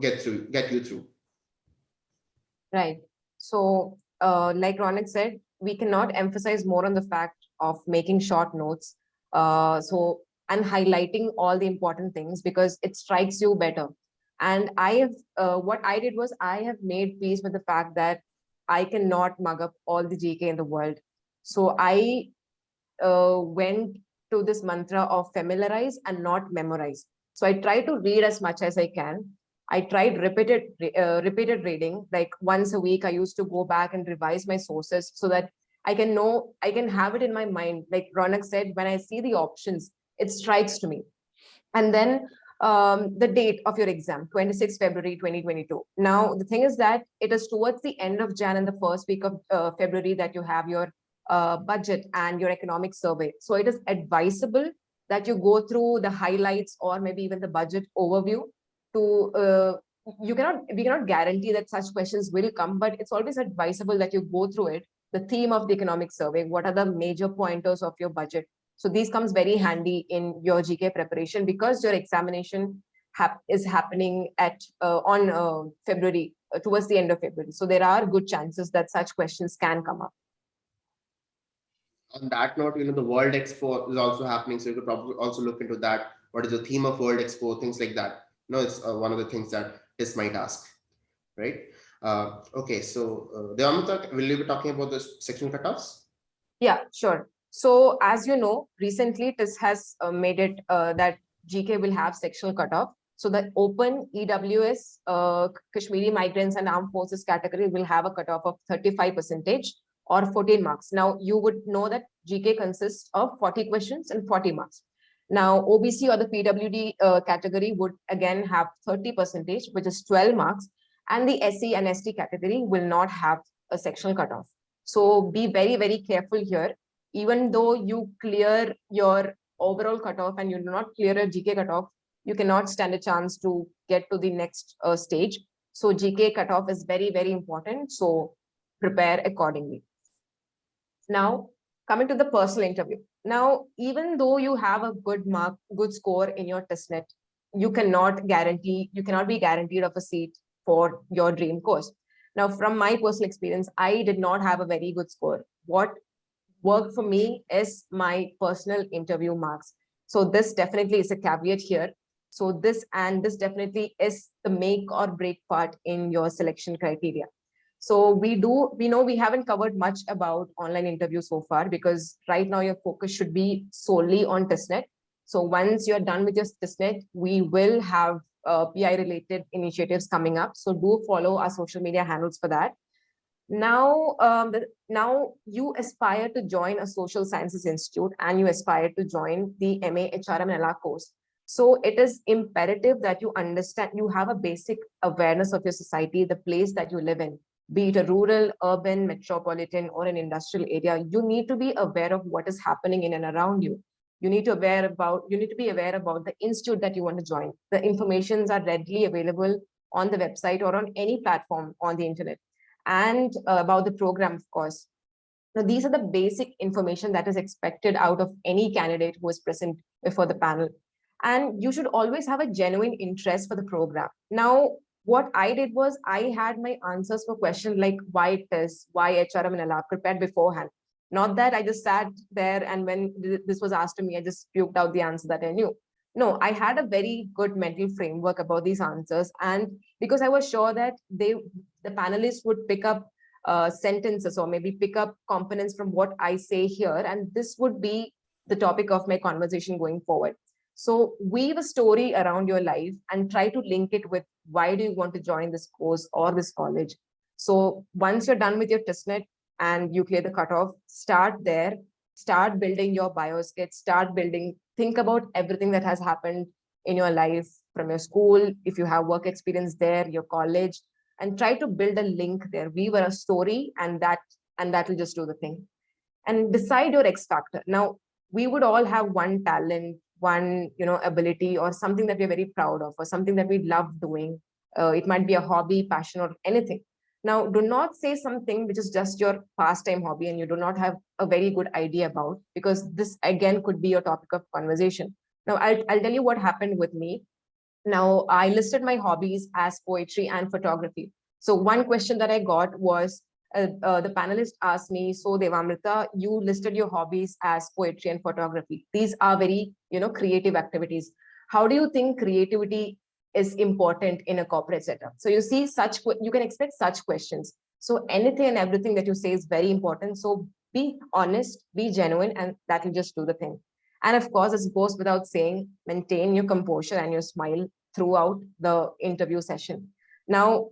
get you through. Right. So, like Raunak said, we cannot emphasize more on the fact of making short notes. And highlighting all the important things because it strikes you better. And what I did was I have made peace with the fact that I cannot mug up all the GK in the world. So I went to this mantra of familiarize and not memorize. So I try to read as much as I can. I tried repeated reading, like once a week. I used to go back and revise my sources so that I can have it in my mind. Like Raunak said, when I see the options, it strikes to me. And then the date of your exam, 26 February 2022. Now, the thing is that it is towards the end of Jan and the first week of February that you have your budget and your economic survey. So it is advisable that you go through the highlights or maybe even the budget overview to, we cannot guarantee that such questions will come, but it's always advisable that you go through it. The theme of the economic survey, what are the major pointers of your budget? So these comes very handy in your GK preparation because your examination is happening on February towards the end of February. So there are good chances that such questions can come up. On that note, the World Expo is also happening, so you could probably also look into that. What is the theme of World Expo? Things like that. It's one of the things that TISS might ask, right? Okay, so Devamrutha, will you be talking about the section cutoffs? Yeah, sure. So as you know, recently TISS has made it that GK will have sectional cutoff. So the open EWS, Kashmiri migrants and armed forces category will have a cutoff of 35% or 14 marks. Now you would know that GK consists of 40 questions and 40 marks. Now OBC or the PWD category would again have 30%, which is 12 marks. And the SC and ST category will not have a sectional cutoff. So be very, very careful here. Even though you clear your overall cutoff and you do not clear a GK cutoff, you cannot stand a chance to get to the next stage. So GK cutoff is very, very important. So prepare accordingly. Now, coming to the personal interview. Now, even though you have a good score in your TISSNET, you cannot be guaranteed of a seat for your dream course. Now, from my personal experience, I did not have a very good score. What worked for me is my personal interview marks. So this definitely is a caveat here. So this definitely is the make or break part in your selection criteria. So we know we haven't covered much about online interviews so far, because right now your focus should be solely on TISSNET. So once you're done with your TISSNET, we will have PI related initiatives coming up. So do follow our social media handles for that. Now, now you aspire to join a social sciences institute and you aspire to join the MA HRM LR course. So it is imperative that you understand, you have a basic awareness of your society, the place that you live in, be it a rural, urban, metropolitan, or an industrial area. You need to be aware of what is happening in and around you. You need to be aware about the institute that you want to join. The informations are readily available on the website or on any platform on the internet, and about the program, of course. Now, these are the basic information that is expected out of any candidate who is present before the panel. And you should always have a genuine interest for the program. Now, what I did was I had my answers for questions like why TISS, why HRM and LR prepared beforehand. Not that I just sat there and when this was asked to me, I just puked out the answer that I knew. No, I had a very good mental framework about these answers. And because I was sure that the panelists would pick up sentences or maybe pick up components from what I say here, and this would be the topic of my conversation going forward. So weave a story around your life and try to link it with why do you want to join this course or this college. So once you're done with your TISSNET and you clear the cutoff, start there, start building your bioskit, think about everything that has happened in your life from your school, if you have work experience there, your college, and try to build a link there, weave a story, and that will just do the thing. And decide your X factor. Now, we would all have one talent, one ability, or something that we're very proud of, or something that we love doing. It might be a hobby, passion, or anything. Now, do not say something which is just your pastime hobby and you do not have a very good idea about, because this again could be your topic of conversation. Now, I'll tell you what happened with me. Now, I listed my hobbies as poetry and photography. So one question that I got was, the panelist asked me, so Devamrutha, you listed your hobbies as poetry and photography. These are very, creative activities. How do you think creativity is important in a corporate setup? So you see, you can expect such questions. So anything and everything that you say is very important. So be honest, be genuine, and that will just do the thing. And of course, it goes without saying, maintain your composure and your smile throughout the interview session. Now,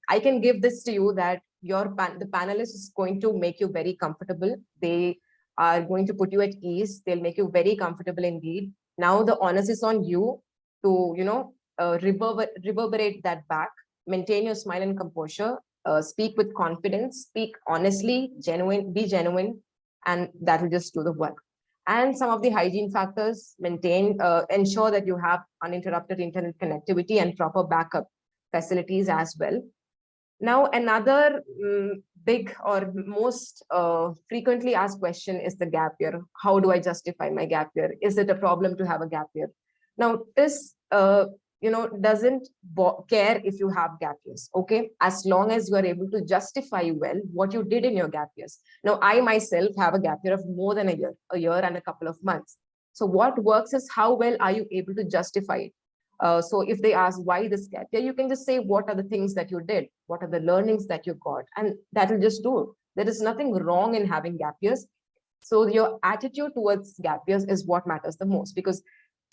I can give this to you that the panelist is going to make you very comfortable. They are going to put you at ease. They'll make you very comfortable indeed. Now the onus is on you to, reverberate that back, maintain your smile and composure, speak with confidence, speak honestly, be genuine, and that will just do the work. And some of the hygiene factors, ensure that you have uninterrupted internet connectivity and proper backup facilities as well. Now, another big or most frequently asked question is the gap year. How do I justify my gap year? Is it a problem to have a gap year? Now, this doesn't care if you have gap years, okay? As long as you are able to justify well what you did in your gap years. Now, I myself have a gap year of more than a year and a couple of months. So what works is how well are you able to justify it? So if they ask why this gap year, you can just say what are the things that you did, what are the learnings that you got, and that will just do. There is nothing wrong in having gap years. So your attitude towards gap years is what matters the most, because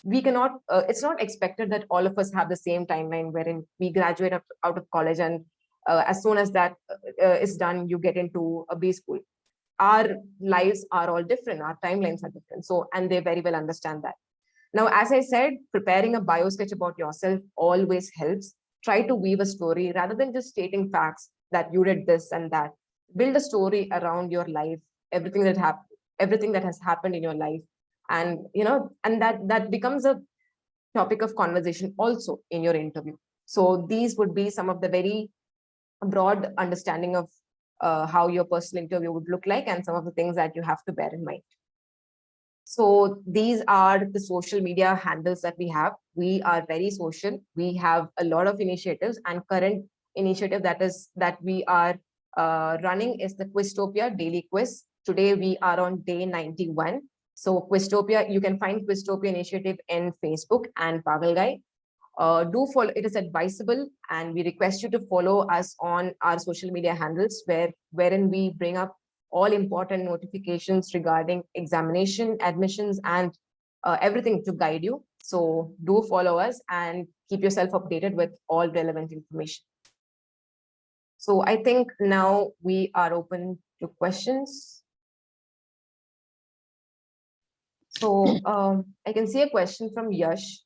we cannot, it's not expected that all of us have the same timeline wherein we graduate out of college and as soon as that is done, you get into a B school. Our lives are all different, our timelines are different. So, and they very well understand that. Now, as I said, preparing a bio sketch about yourself always helps. Try to weave a story rather than just stating facts that you did this and that. Build a story around your life, everything that has happened in your life. And, and that becomes a topic of conversation also in your interview. So these would be some of the very broad understanding of how your personal interview would look like and some of the things that you have to bear in mind. So these are the social media handles that we have. We are very social. We have a lot of initiatives, and current initiative that we are running is the Quiztopia daily quiz. Today we are on day 91. So Quiztopia, you can find Quiztopia initiative in Facebook and Pagal Guy. Do follow, it is advisable, and we request you to follow us on our social media handles wherein we bring up all important notifications regarding examination, admissions, and everything to guide you. So do follow us and keep yourself updated with all relevant information. So I think now we are open to questions. So I can see a question from Yash.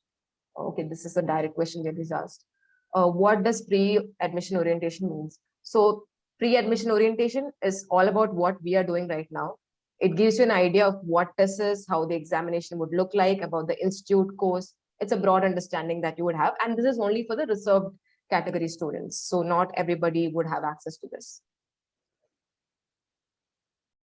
Okay, this is a direct question that is asked. What does pre-admission orientation means? So pre-admission orientation is all about what we are doing right now. It gives you an idea of what this is, how the examination would look like, about the institute course. It's a broad understanding that you would have. And this is only for the reserved category students. So not everybody would have access to this.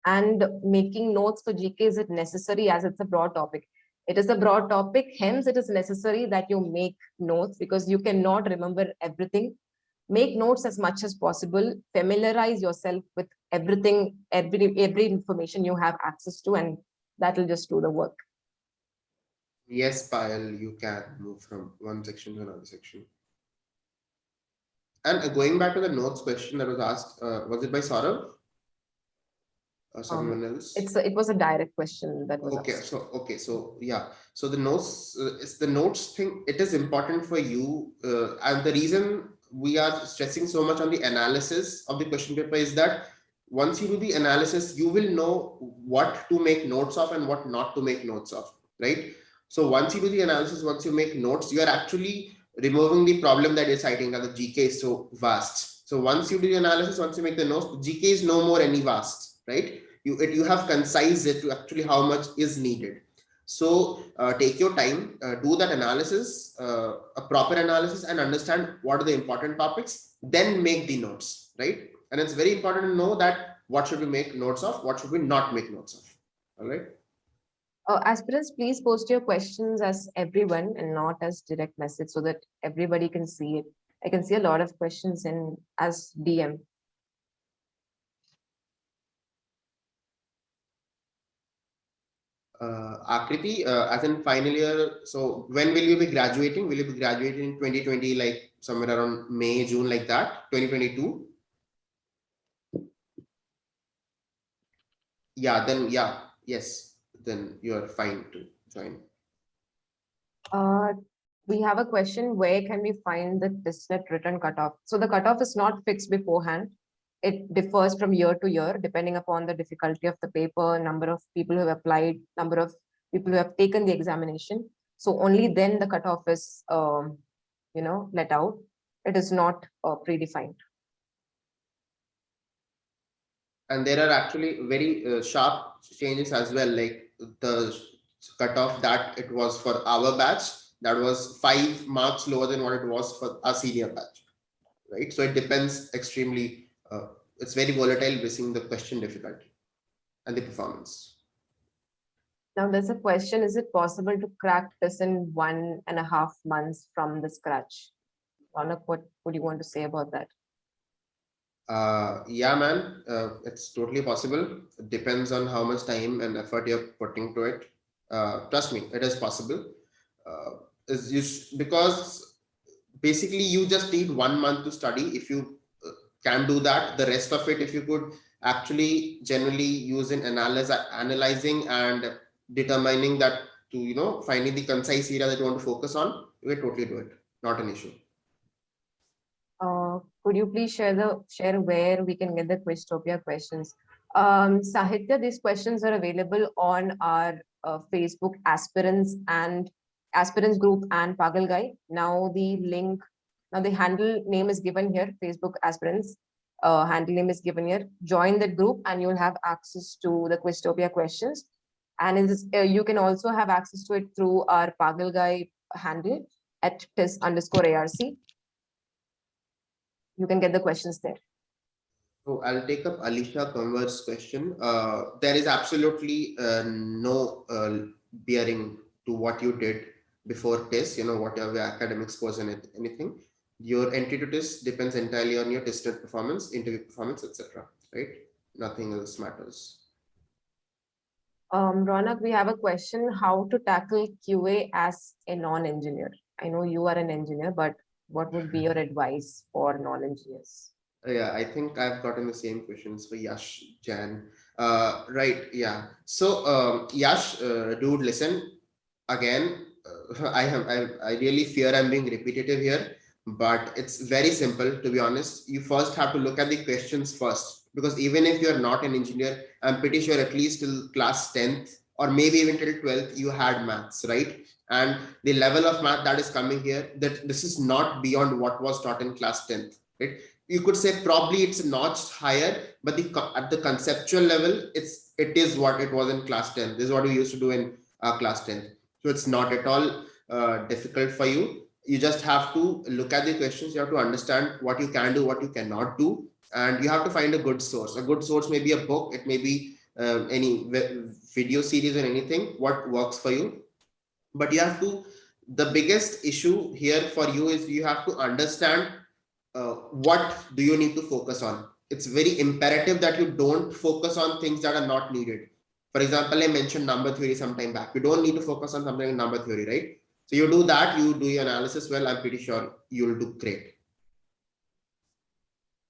And making notes for GK, is it necessary, as it's a broad topic? It is a broad topic, hence it is necessary that you make notes because you cannot remember everything. Make notes as much as possible, familiarize yourself with everything, every information you have access to, and that will just do the work. Yes, Payal, you can move from one section to another section. And going back to the notes question that was asked, was it by Saurav? Or someone else? It was a direct question that was asked. So yeah, so the notes, it's the notes thing. It is important for you, and the reason we are stressing so much on the analysis of the question paper is that once you do the analysis, you will know what to make notes of and what not to make notes of, right? So once you do the analysis, once you make notes, you are actually removing the problem that you're citing, that the GK is so vast. So once you do the analysis, once you make the notes, the GK is no more any vast, right? You have concised it to actually how much is needed. So take your time, do that analysis, a proper analysis, and understand what are the important topics, then make the notes, right? And it's very important to know that what should we make notes of, what should we not make notes of. All right. Aspirants, please post your questions as everyone and not as direct message so that everybody can see it. I can see a lot of questions in as DM. Akriti, as in final year, so when will you be graduating? Will you be graduating in 2020, like somewhere around May, June, like that, 2022? Yeah, then, yeah, yes, then you're fine to join. We have a question, where can we find the TISSNET written cutoff? So the cutoff is not fixed beforehand. It differs from year to year, depending upon the difficulty of the paper, number of people who have applied, number of people who have taken the examination. So only then the cutoff is, let out. It is not predefined. And there are actually very sharp changes as well, like the cutoff that it was for our batch, that was 5 marks lower than what it was for our senior batch, right? So it depends extremely, it's very volatile based on the question difficulty and the performance. Now there's a question, is it possible to crack this in 1.5 months from the scratch? Raunak, what would you want to say about that? Yeah, man, it's totally possible. It depends on how much time and effort you're putting to it. Trust me, it is possible. Because basically you just need 1 month to study. If you can do that, the rest of it, if you could actually generally use in analyzing and determining that to finding the concise area that you want to focus on, you can totally do it. Not an issue. Could you please share where we can get the Quiztopia questions? Sahitya, these questions are available on our Facebook aspirants group and Pagal Guy. Now the handle name is given here, Facebook aspirants. Handle name is given here. Join that group and you'll have access to the Quiztopia questions. And you can also have access to it through our Pagal Guy handle at TISS_ARC. You can get the questions there. So I'll take up Alisha Conver's question. There is absolutely no bearing to what you did before TISS, whatever academic scores and anything. Your entry to TISS depends entirely on your TISSNET performance, interview performance, etc. Right? Nothing else matters. Raunak, we have a question, how to tackle QA as a non-engineer? I know you are an engineer, but what would be your advice for non-engineers? Yeah, I think I've gotten the same questions for Yash, Jan. Right, yeah. So Yash, dude, listen, again, I really fear I'm being repetitive here, but it's very simple, to be honest. You first have to look at the questions first, because even if you're not an engineer, I'm pretty sure at least till class 10th or maybe even till 12th, you had maths, right? And the level of math that is coming here, that this is not beyond what was taught in class 10th, right? You could say probably it's notched higher, but at the conceptual level, it is what it was in class 10. This is what we used to do in class 10. So it's not at all difficult for you. You just have to look at the questions. You have to understand what you can do, what you cannot do, and you have to find a good source. A good source may be a book. It may be any video series or anything. What works for you, but you have to. The biggest issue here for you is you have to understand what do you need to focus on. It's very imperative that you don't focus on things that are not needed. For example, I mentioned number theory some time back. You don't need to focus on something in number theory, right? So you do that, you do your analysis well, I'm pretty sure you'll do great.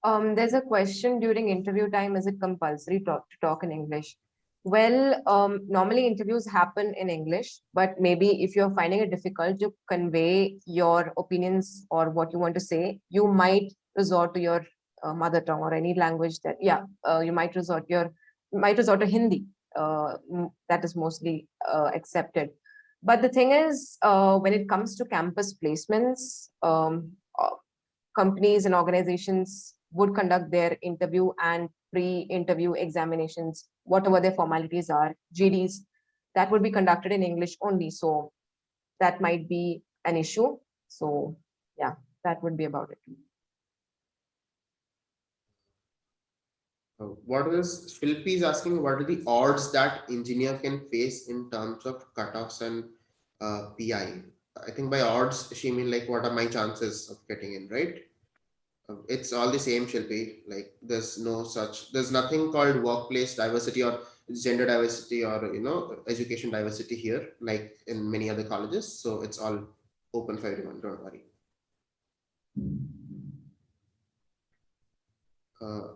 There's a question during interview time, is it compulsory to talk in English? Well, normally interviews happen in English, but maybe if you're finding it difficult to convey your opinions or what you want to say, you might resort to your mother tongue or any language that, you might resort to Hindi. That is mostly accepted. But the thing is, when it comes to campus placements, companies and organizations would conduct their interview and pre-interview examinations, whatever their formalities are, GDs, that would be conducted in English only. So that might be an issue. So yeah, that would be about it. What is Shilpi is asking, what are the odds that engineer can face in terms of cutoffs and PI? I think by odds, she mean like what are my chances of getting in, right? It's all the same, Shilpi. Like there's nothing called workplace diversity or gender diversity or education diversity here, like in many other colleges. So it's all open for everyone. Don't worry.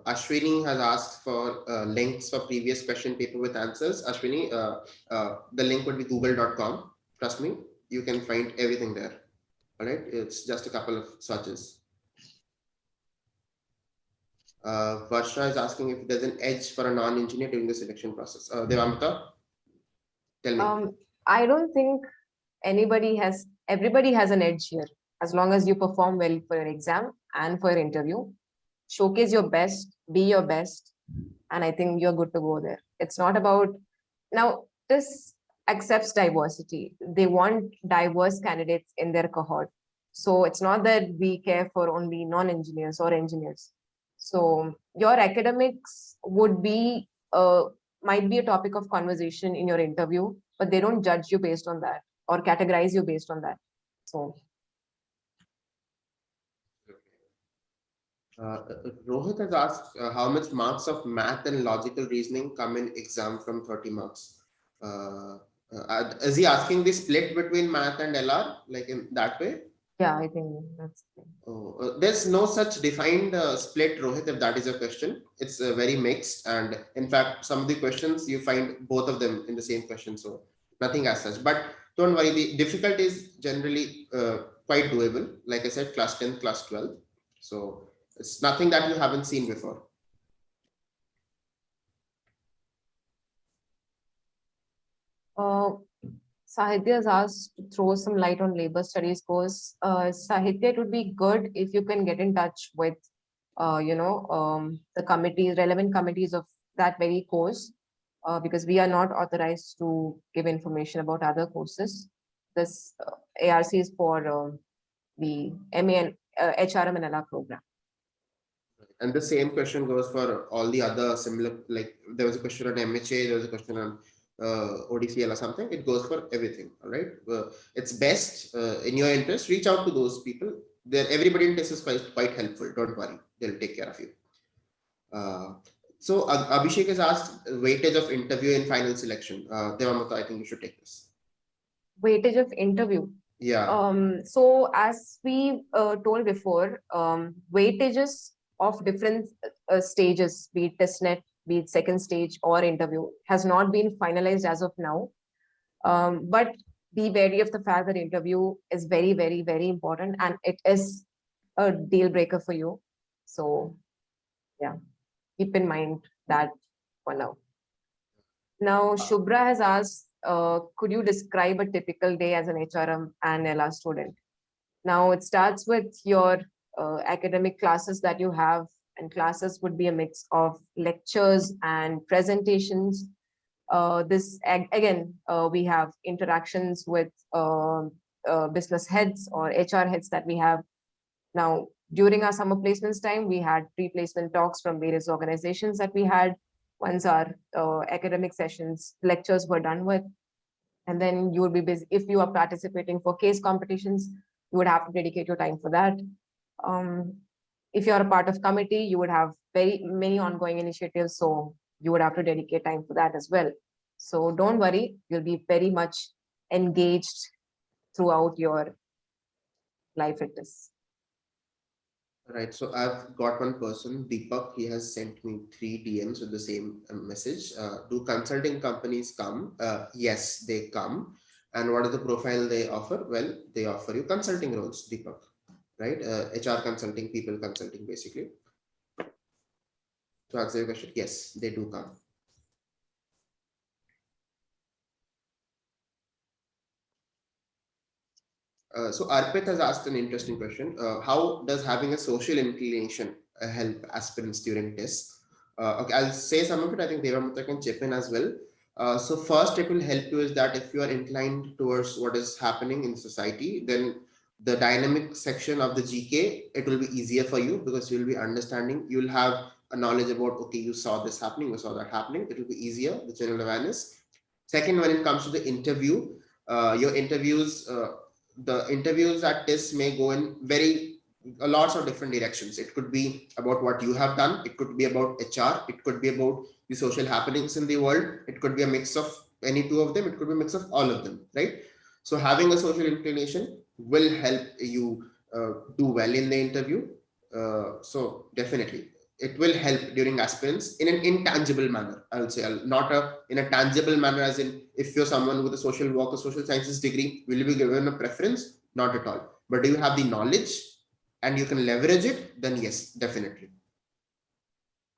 Ashwini has asked for links for previous question paper with answers. Ashwini, the link would be google.com. Trust me, you can find everything there. All right, it's just a couple of searches. Varsha is asking if there's an edge for a non-engineer during the selection process. Devamrutha, tell me. I don't think everybody has an edge here. As long as you perform well for your exam and for your interview, showcase your best, be your best, and I think you're good to go there. It's not about, now this accepts diversity. They want diverse candidates in their cohort. So it's not that we care for only non-engineers or engineers. So your academics would be might be a topic of conversation in your interview, but they don't judge you based on that or categorize you based on that. So Rohit has asked how much marks of math and logical reasoning come in exam from 30 marks. Is he asking the split between math and LR, like in that way? yeah, I think that's. Oh, there's no such defined split, Rohit, if that is your question. It's very mixed. And in fact, some of the questions you find both of them in the same question. So nothing as such. But don't worry, the difficulty is generally quite doable. Like I said, class 10, class 12. So it's nothing that you haven't seen before. Sahitya has asked to throw some light on labor studies course. Sahitya, it would be good if you can get in touch with, the committees, relevant committees of that very course, because we are not authorized to give information about other courses. This ARC is for the MA and HRM and LR program. And the same question goes for all the other similar, like there was a question on MHA, there was a question on ODCL or something. It goes for everything. All right. It's best in your interest, reach out to those people. Everybody in TISS is quite helpful. Don't worry, they'll take care of you. So Abhishek has asked weightage of interview in final selection. Devamrutha, I think you should take this. Weightage of interview. Yeah. So as we told before, weightages of different stages, be it TISSNET, be it second stage or interview, has not been finalized as of now. But be wary of the fact that interview is very, very, very important and it is a deal breaker for you. So yeah, keep in mind that for now. Now, Shubhra has asked, could you describe a typical day as an HRM and LR student? Now, it starts with your academic classes that you have, and classes would be a mix of lectures and presentations. We have interactions with business heads or HR heads that we have. Now, during our summer placements time, we had pre-placement talks from various organizations that we had. Once our academic sessions, lectures were done with, and then you would be busy. If you are participating for case competitions, you would have to dedicate your time for that. If you are a part of committee, you would have very many ongoing initiatives, so you would have to dedicate time for that as well. So don't worry, you'll be very much engaged throughout your life at this. Right. So I've got one person, Deepak. He has sent me 3 DMs with the same message. Do consulting companies come? Yes, they come. And what is the profile they offer? Well, they offer you consulting roles, Deepak. Right? HR consulting, people consulting, basically. To answer your question, yes, they do come. So Arpit has asked an interesting question. How does having a social inclination help aspirants during tests? Okay, I'll say some of it. I think Devamrutha can chip in as well. So first, it will help you is that if you are inclined towards what is happening in society, then the dynamic section of the GK, it will be easier for you because you'll be understanding. You'll have a knowledge about, okay, you saw this happening, you saw that happening. It will be easier, the general awareness. Second, when it comes to the interview, your interviews, the interviews at TISS may go in lots of different directions. It could be about what you have done. It could be about HR. It could be about the social happenings in the world. It could be a mix of any 2 of them. It could be a mix of all of them, right? So having a social inclination will help you do well in the interview. So definitely, it will help during aspirants in an intangible manner. I would say not in a tangible manner, as in if you're someone with a social work or social sciences degree, will you be given a preference? Not at all. But do you have the knowledge and you can leverage it? Then yes, definitely.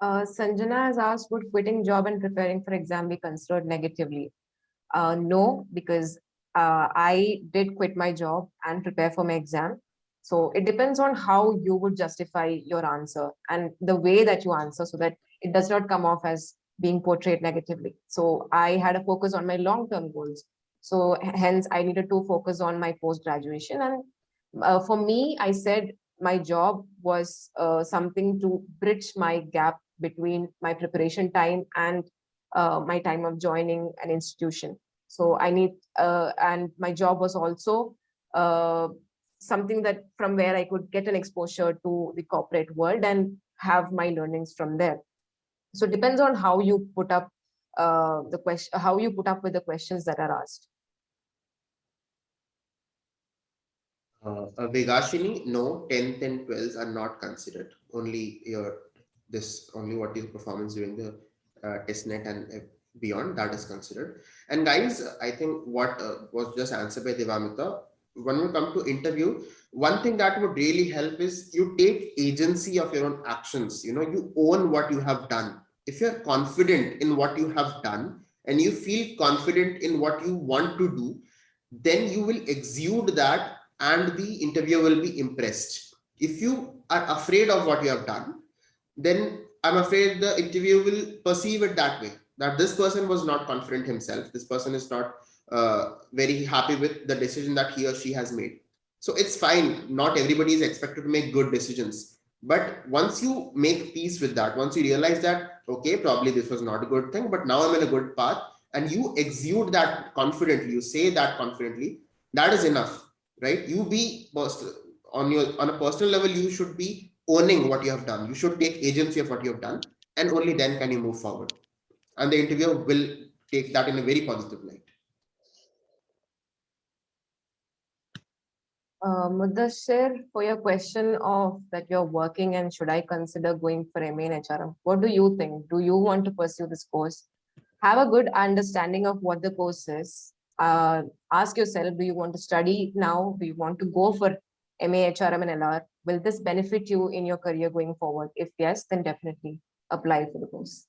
Sanjana has asked, would quitting job and preparing for exam be considered negatively? No, because I did quit my job and prepare for my exam. So it depends on how you would justify your answer and the way that you answer so that it does not come off as being portrayed negatively. So I had a focus on my long-term goals. So hence I needed to focus on my post-graduation. And for me, I said my job was something to bridge my gap between my preparation time and my time of joining an institution. So I need, and my job was also something that from where I could get an exposure to the corporate world and have my learnings from there. So it depends on how you put up the question, how you put up with the questions that are asked. Vigashini, no, 10th and 12th are not considered. Only only what is performance during the TISSNET and beyond, that is considered. And guys, I think what was just answered by Devamrutha, when we come to interview, one thing that would really help is you take agency of your own actions. You know, you own what you have done. If you're confident in what you have done and you feel confident in what you want to do, then you will exude that and the interviewer will be impressed. If you are afraid of what you have done, then I'm afraid the interviewer will perceive it that way, that this person was not confident himself. This person is not very happy with the decision that he or she has made. So it's fine. Not everybody is expected to make good decisions. But once you make peace with that, once you realize that, okay, probably this was not a good thing, but now I'm in a good path, and you exude that confidently, you say that confidently, that is enough, right? You be on a personal level, you should be owning what you have done. You should take agency of what you have done, and only then can you move forward. And the interviewer will take that in a very positive light. Mudassir, for your question of that you're working and should I consider going for MA in HRM, what do you think? Do you want to pursue this course? Have a good understanding of what the course is. Ask yourself, do you want to study now? Do you want to go for MA, HRM and LR? Will this benefit you in your career going forward? If yes, then definitely apply for the course.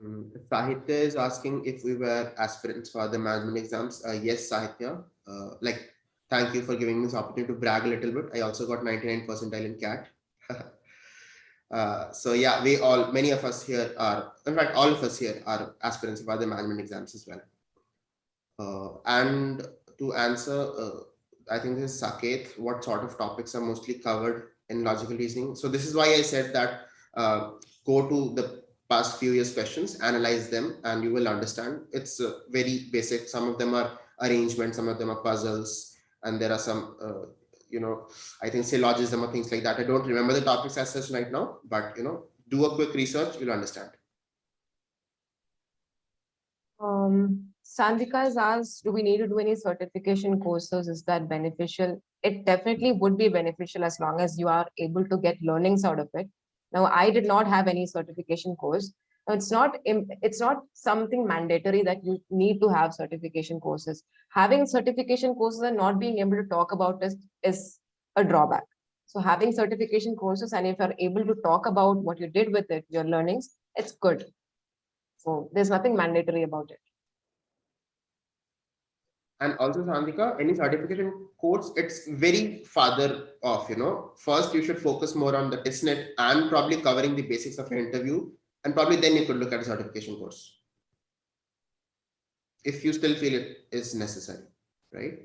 Sahitya is asking if we were aspirants for the management exams. Yes, Sahitya. Thank you for giving me this opportunity to brag a little bit. I also got 99 percentile in CAT. So yeah, many of us here are, in fact, all of us here are aspirants for the management exams as well. And to answer, I think this is Saket, what sort of topics are mostly covered in logical reasoning? So this is why I said that go to the past few years questions, analyze them, and you will understand. It's very basic. Some of them are arrangements, some of them are puzzles, and there are some, I think syllogism or things like that. I don't remember the topics as such right now, but do a quick research, you'll understand. Sandhika has asked, do we need to do any certification courses? Is that beneficial? It definitely would be beneficial as long as you are able to get learnings out of it. Now, I did not have any certification course. Now, it's not something mandatory that you need to have certification courses. Having certification courses and not being able to talk about this is a drawback. So having certification courses, and if you're able to talk about what you did with it, your learnings, it's good. So there's nothing mandatory about it. And also, Sandhika, any certification course, it's very farther off, First, you should focus more on the TISSNET and probably covering the basics of an interview. And probably then you could look at a certification course, if you still feel it is necessary, right?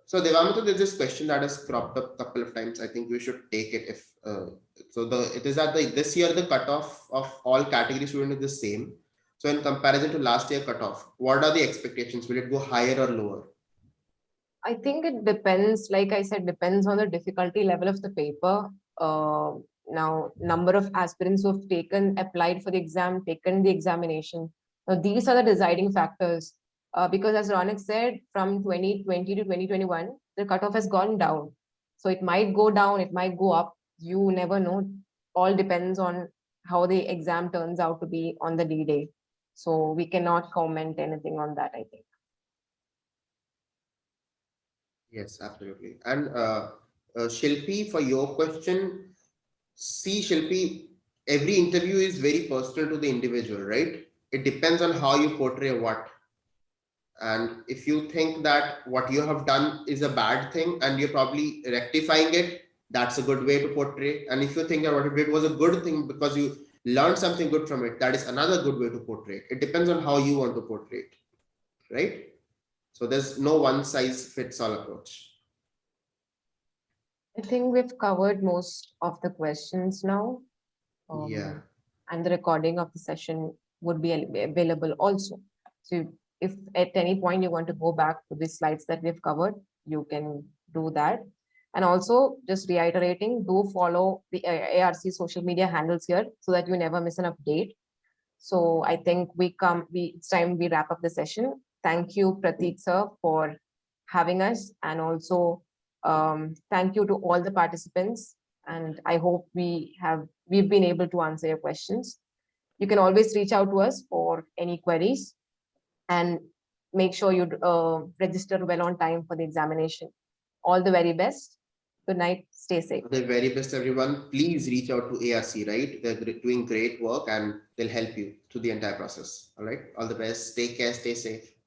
So Devamrutha, there's this question that has cropped up a couple of times. I think we should take it if, it is that this year, the cutoff of all category students is the same. So in comparison to last year cutoff, what are the expectations? Will it go higher or lower? I think it depends, like I said, depends on the difficulty level of the paper. Now, number of aspirants who have applied for the exam, taken the examination. Now, these are the deciding factors. Because as Raunak said, from 2020 to 2021, the cutoff has gone down. So it might go down, it might go up. You never know. All depends on how the exam turns out to be on the D-Day. So we cannot comment anything on that, I think. Yes, absolutely. And Shilpi, for your question, see, Shilpi, every interview is very personal to the individual, right? It depends on how you portray what. And if you think that what you have done is a bad thing and you're probably rectifying it, that's a good way to portray. And if you think that what you did was a good thing because you learned something good from it, that is another good way to portray it. It depends on how you want to portray it, right? So there's no one size fits all approach. I think we've covered most of the questions now. Yeah. And the recording of the session would be available also. So if at any point you want to go back to the slides that we've covered, you can do that. And also just reiterating, do follow the ARC social media handles here so that you never miss an update. So I think it's time we wrap up the session. Thank you, Prateek sir, for having us. And also thank you to all the participants. And I hope we've been able to answer your questions. You can always reach out to us for any queries, and make sure you register well on time for the examination. All the very best. Good night. Stay safe. The very best, everyone. Please reach out to ARC, right? They're doing great work and they'll help you through the entire process. All right. All the best. Take care. Stay safe.